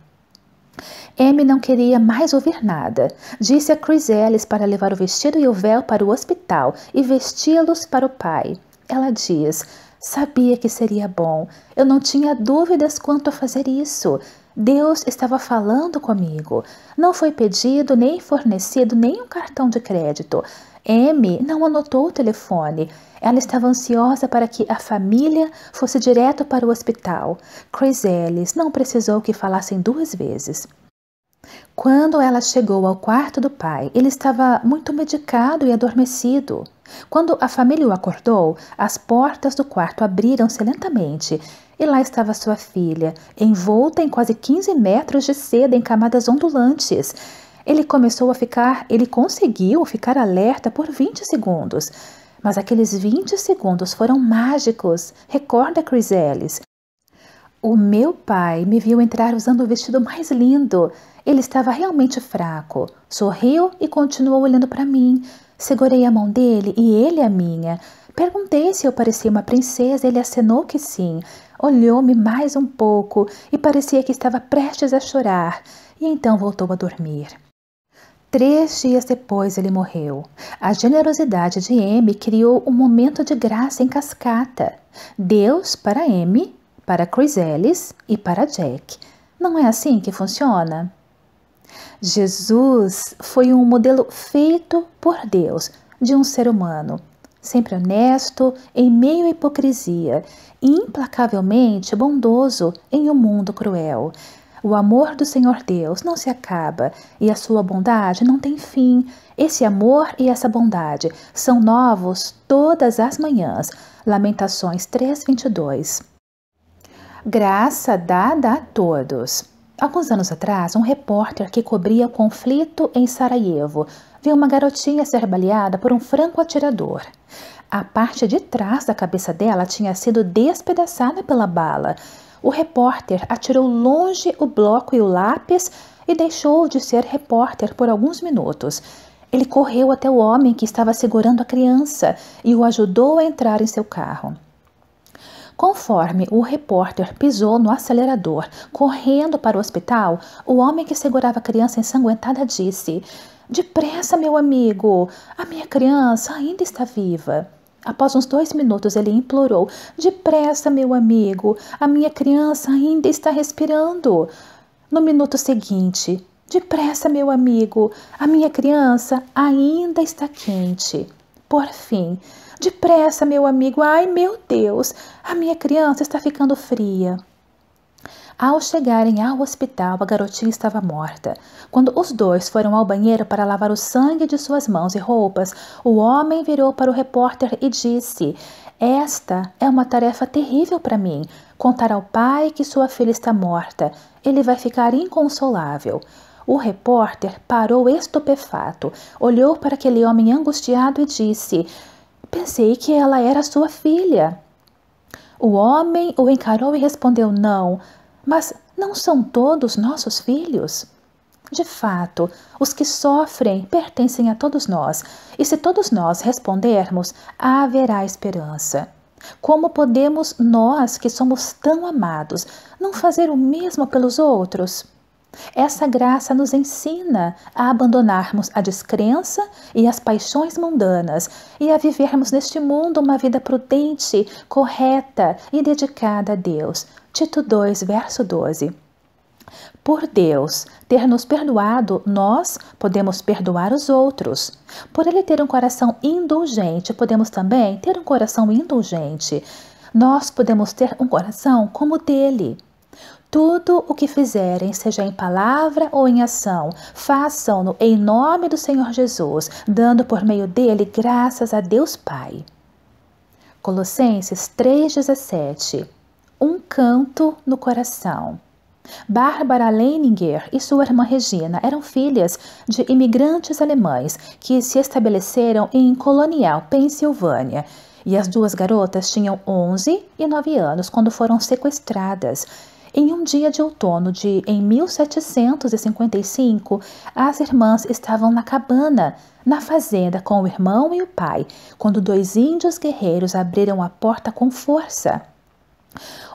A: Amy não queria mais ouvir nada. Disse a Chris Ellis para levar o vestido e o véu para o hospital e vesti-los para o pai. Ela diz, sabia que seria bom. Eu não tinha dúvidas quanto a fazer isso. Deus estava falando comigo. Não foi pedido nem fornecido nenhum cartão de crédito. Amy não anotou o telefone. Ela estava ansiosa para que a família fosse direto para o hospital. Chris Ellis não precisou que falassem 2 vezes. Quando ela chegou ao quarto do pai, ele estava muito medicado e adormecido. Quando a família o acordou, as portas do quarto abriram-se lentamente e lá estava sua filha, envolta em quase 15 metros de seda em camadas ondulantes. Ele conseguiu ficar alerta por 20 segundos, mas aqueles 20 segundos foram mágicos, recorda Chris Ellis. O meu pai me viu entrar usando o vestido mais lindo. Ele estava realmente fraco. Sorriu e continuou olhando para mim. Segurei a mão dele e ele a minha. Perguntei se eu parecia uma princesa. Ele acenou que sim. Olhou-me mais um pouco e parecia que estava prestes a chorar. E então voltou a dormir. 3 dias depois ele morreu. A generosidade de Amy criou um momento de graça em cascata. Deus para Amy, para Chris Ellis e para Jack. Não é assim que funciona? Jesus foi um modelo feito por Deus de um ser humano, sempre honesto, em meio à hipocrisia, e implacavelmente bondoso em um mundo cruel. O amor do Senhor Deus não se acaba e a sua bondade não tem fim. Esse amor e essa bondade são novos todas as manhãs. Lamentações 3:22. Graça dada a todos. Alguns anos atrás, um repórter que cobria o conflito em Sarajevo viu uma garotinha ser baleada por um franco-atirador. A parte de trás da cabeça dela tinha sido despedaçada pela bala. O repórter atirou longe o bloco e o lápis e deixou de ser repórter por alguns minutos. Ele correu até o homem que estava segurando a criança e o ajudou a entrar em seu carro. Conforme o repórter pisou no acelerador, correndo para o hospital, o homem que segurava a criança ensanguentada disse: "Depressa, meu amigo, a minha criança ainda está viva." Após uns 2 minutos, ele implorou: "Depressa, meu amigo, a minha criança ainda está respirando." No minuto seguinte: "Depressa, meu amigo, a minha criança ainda está quente." Por fim: "Depressa, meu amigo, ai meu Deus, a minha criança está ficando fria." Ao chegarem ao hospital, a garotinha estava morta. Quando os dois foram ao banheiro para lavar o sangue de suas mãos e roupas, o homem virou para o repórter e disse: "Esta é uma tarefa terrível para mim. Contar ao pai que sua filha está morta. Ele vai ficar inconsolável." O repórter parou estupefato, olhou para aquele homem angustiado e disse: "Pensei que ela era sua filha." O homem o encarou e respondeu: não, mas não são todos nossos filhos? De fato, os que sofrem pertencem a todos nós, e se todos nós respondermos, haverá esperança. Como podemos nós, que somos tão amados, não fazer o mesmo pelos outros? Essa graça nos ensina a abandonarmos a descrença e as paixões mundanas e a vivermos neste mundo uma vida prudente, correta e dedicada a Deus. Tito 2, verso 12. Por Deus ter nos perdoado, nós podemos perdoar os outros. Por Ele ter um coração indulgente, podemos também ter um coração indulgente. Nós podemos ter um coração como o dele. Tudo o que fizerem, seja em palavra ou em ação, façam-no em nome do Senhor Jesus, dando por meio dele graças a Deus Pai. Colossenses 3,17. Um canto no coração. Bárbara Leininger e sua irmã Regina eram filhas de imigrantes alemães que se estabeleceram em Colonial, Pensilvânia, e as duas garotas tinham 11 e 9 anos quando foram sequestradas. Em um dia de outono em 1755, as irmãs estavam na cabana, na fazenda com o irmão e o pai, quando 2 índios guerreiros abriram a porta com força.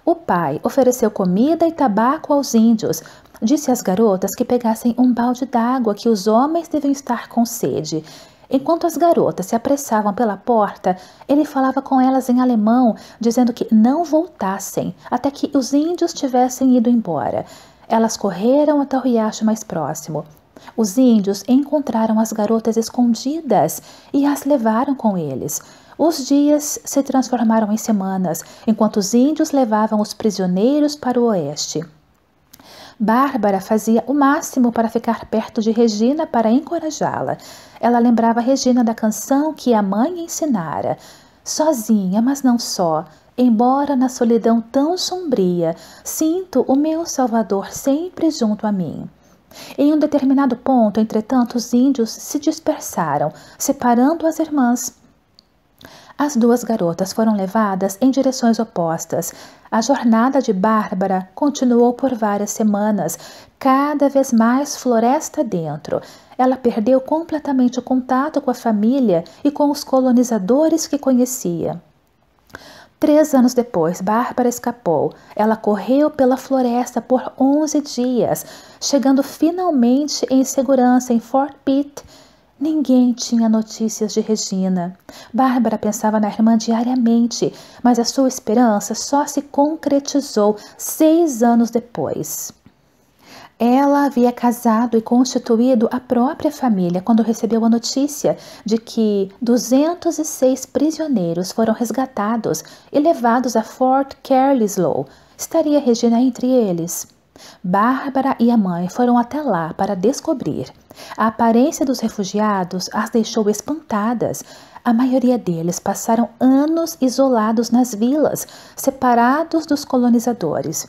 A: O pai ofereceu comida e tabaco aos índios. Disse às garotas que pegassem um balde d'água, que os homens deviam estar com sede. Enquanto as garotas se apressavam pela porta, ele falava com elas em alemão, dizendo que não voltassem até que os índios tivessem ido embora. Elas correram até o riacho mais próximo. Os índios encontraram as garotas escondidas e as levaram com eles. Os dias se transformaram em semanas, enquanto os índios levavam os prisioneiros para o oeste. Bárbara fazia o máximo para ficar perto de Regina para encorajá-la. Ela lembrava Regina da canção que a mãe ensinara. Sozinha, mas não só, embora na solidão tão sombria, sinto o meu Salvador sempre junto a mim. Em um determinado ponto, entretanto, os índios se dispersaram, separando as irmãs. As duas garotas foram levadas em direções opostas. A jornada de Bárbara continuou por várias semanas, cada vez mais floresta dentro. Ela perdeu completamente o contato com a família e com os colonizadores que conhecia. 3 anos depois, Bárbara escapou. Ela correu pela floresta por 11 dias, chegando finalmente em segurança em Fort Pitt. Ninguém tinha notícias de Regina. Bárbara pensava na irmã diariamente, mas a sua esperança só se concretizou 6 anos depois. Ela havia casado e constituído a própria família quando recebeu a notícia de que 206 prisioneiros foram resgatados e levados a Fort Carlisle. Estaria Regina entre eles? Bárbara e a mãe foram até lá para descobrir. A aparência dos refugiados as deixou espantadas. A maioria deles passaram anos isolados nas vilas, separados dos colonizadores.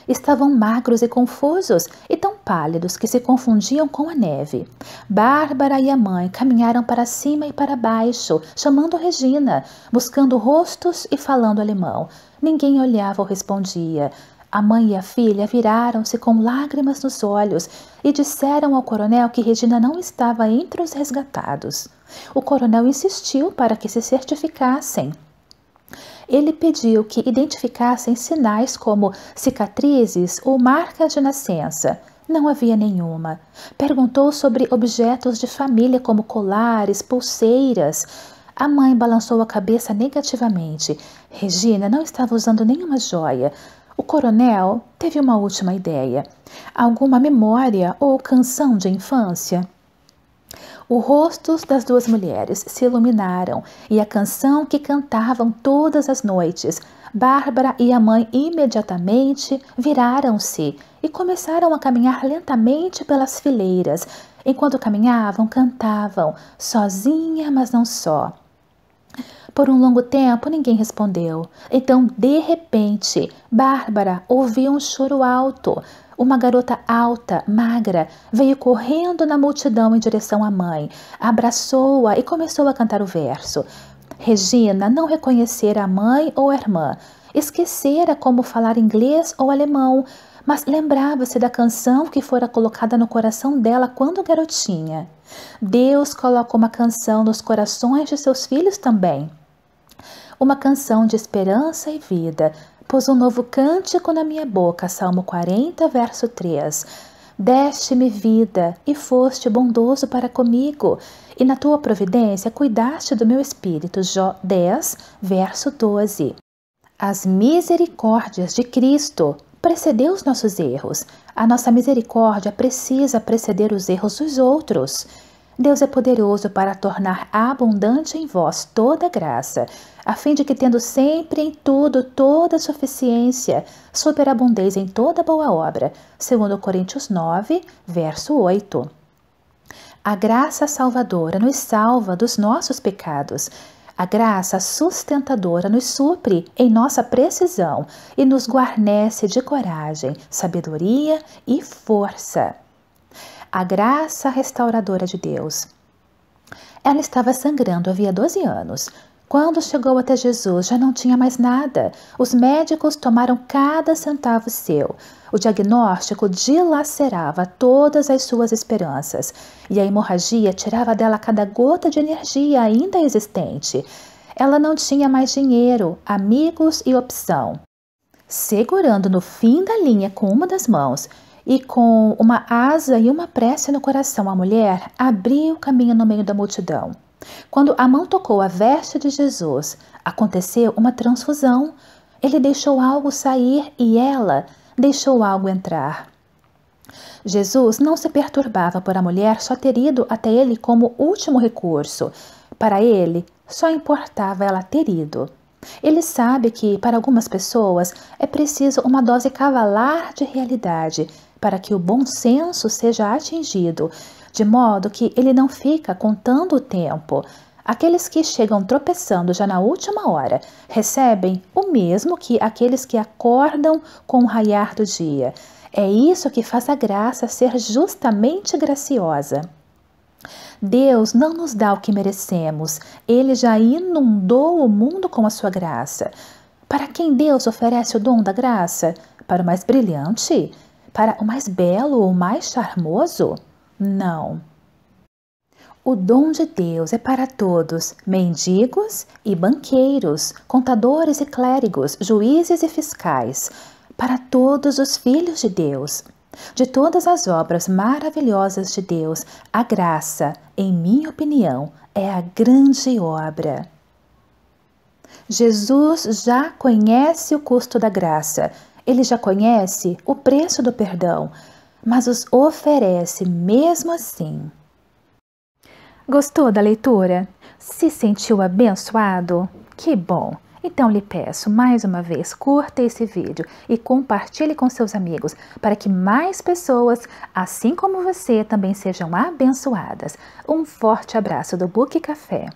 A: Estavam magros e confusos e tão pálidos que se confundiam com a neve. Bárbara e a mãe caminharam para cima e para baixo, chamando Regina, buscando rostos e falando alemão. Ninguém olhava ou respondia. A mãe e a filha viraram-se com lágrimas nos olhos e disseram ao coronel que Regina não estava entre os resgatados. O coronel insistiu para que se certificassem. Ele pediu que identificassem sinais como cicatrizes ou marcas de nascença. Não havia nenhuma. Perguntou sobre objetos de família como colares, pulseiras. A mãe balançou a cabeça negativamente. Regina não estava usando nenhuma joia. O coronel teve uma última ideia. Alguma memória ou canção de infância? Os rostos das duas mulheres se iluminaram e a canção que cantavam todas as noites. Bárbara e a mãe imediatamente viraram-se e começaram a caminhar lentamente pelas fileiras. Enquanto caminhavam, cantavam, sozinha, mas não só. Por um longo tempo, ninguém respondeu. Então, de repente, Bárbara ouviu um choro alto. Uma garota alta, magra, veio correndo na multidão em direção à mãe, abraçou-a e começou a cantar o verso. Regina não reconhecera a mãe ou a irmã, esquecera como falar inglês ou alemão, mas lembrava-se da canção que fora colocada no coração dela quando garotinha. Deus coloca uma canção nos corações de seus filhos também. Uma canção de esperança e vida. Pôs um novo cântico na minha boca, Salmo 40, verso 3. Deste-me vida e foste bondoso para comigo, e na tua providência cuidaste do meu espírito, Jó 10, verso 12. As misericórdias de Cristo precedeu os nossos erros. A nossa misericórdia precisa preceder os erros dos outros. Deus é poderoso para tornar abundante em vós toda graça, a fim de que, tendo sempre em tudo toda suficiência, superabundeis em toda boa obra. 2 Coríntios 9, verso 8. A graça salvadora nos salva dos nossos pecados. A graça sustentadora nos supre em nossa precisão e nos guarnece de coragem, sabedoria e força. A graça restauradora de Deus. Ela estava sangrando havia 12 anos. Quando chegou até Jesus, já não tinha mais nada. Os médicos tomaram cada centavo seu. O diagnóstico dilacerava todas as suas esperanças, e a hemorragia tirava dela cada gota de energia ainda existente. Ela não tinha mais dinheiro, amigos e opção. Segurando no fim da linha com uma das mãos, e com uma asa e uma prece no coração, a mulher abriu o caminho no meio da multidão. Quando a mão tocou a veste de Jesus, aconteceu uma transfusão. Ele deixou algo sair e ela deixou algo entrar. Jesus não se perturbava por a mulher só ter ido até ele como último recurso. Para ele, só importava ela ter ido. Ele sabe que, para algumas pessoas, é preciso uma dose cavalar de realidade para que o bom senso seja atingido, de modo que ele não fica contando o tempo. Aqueles que chegam tropeçando já na última hora recebem o mesmo que aqueles que acordam com o raiar do dia. É isso que faz a graça ser justamente graciosa. Deus não nos dá o que merecemos. Ele já inundou o mundo com a sua graça. Para quem Deus oferece o dom da graça? Para o mais brilhante? Para o mais belo ou mais charmoso? Não. O dom de Deus é para todos, mendigos e banqueiros, contadores e clérigos, juízes e fiscais, para todos os filhos de Deus. De todas as obras maravilhosas de Deus, a graça, em minha opinião, é a grande obra. Jesus já conhece o custo da graça, ele já conhece o preço do perdão, mas os oferece mesmo assim. Gostou da leitura? Se sentiu abençoado? Que bom! Então lhe peço mais uma vez, curta esse vídeo e compartilhe com seus amigos para que mais pessoas, assim como você, também sejam abençoadas. Um forte abraço do Book Café.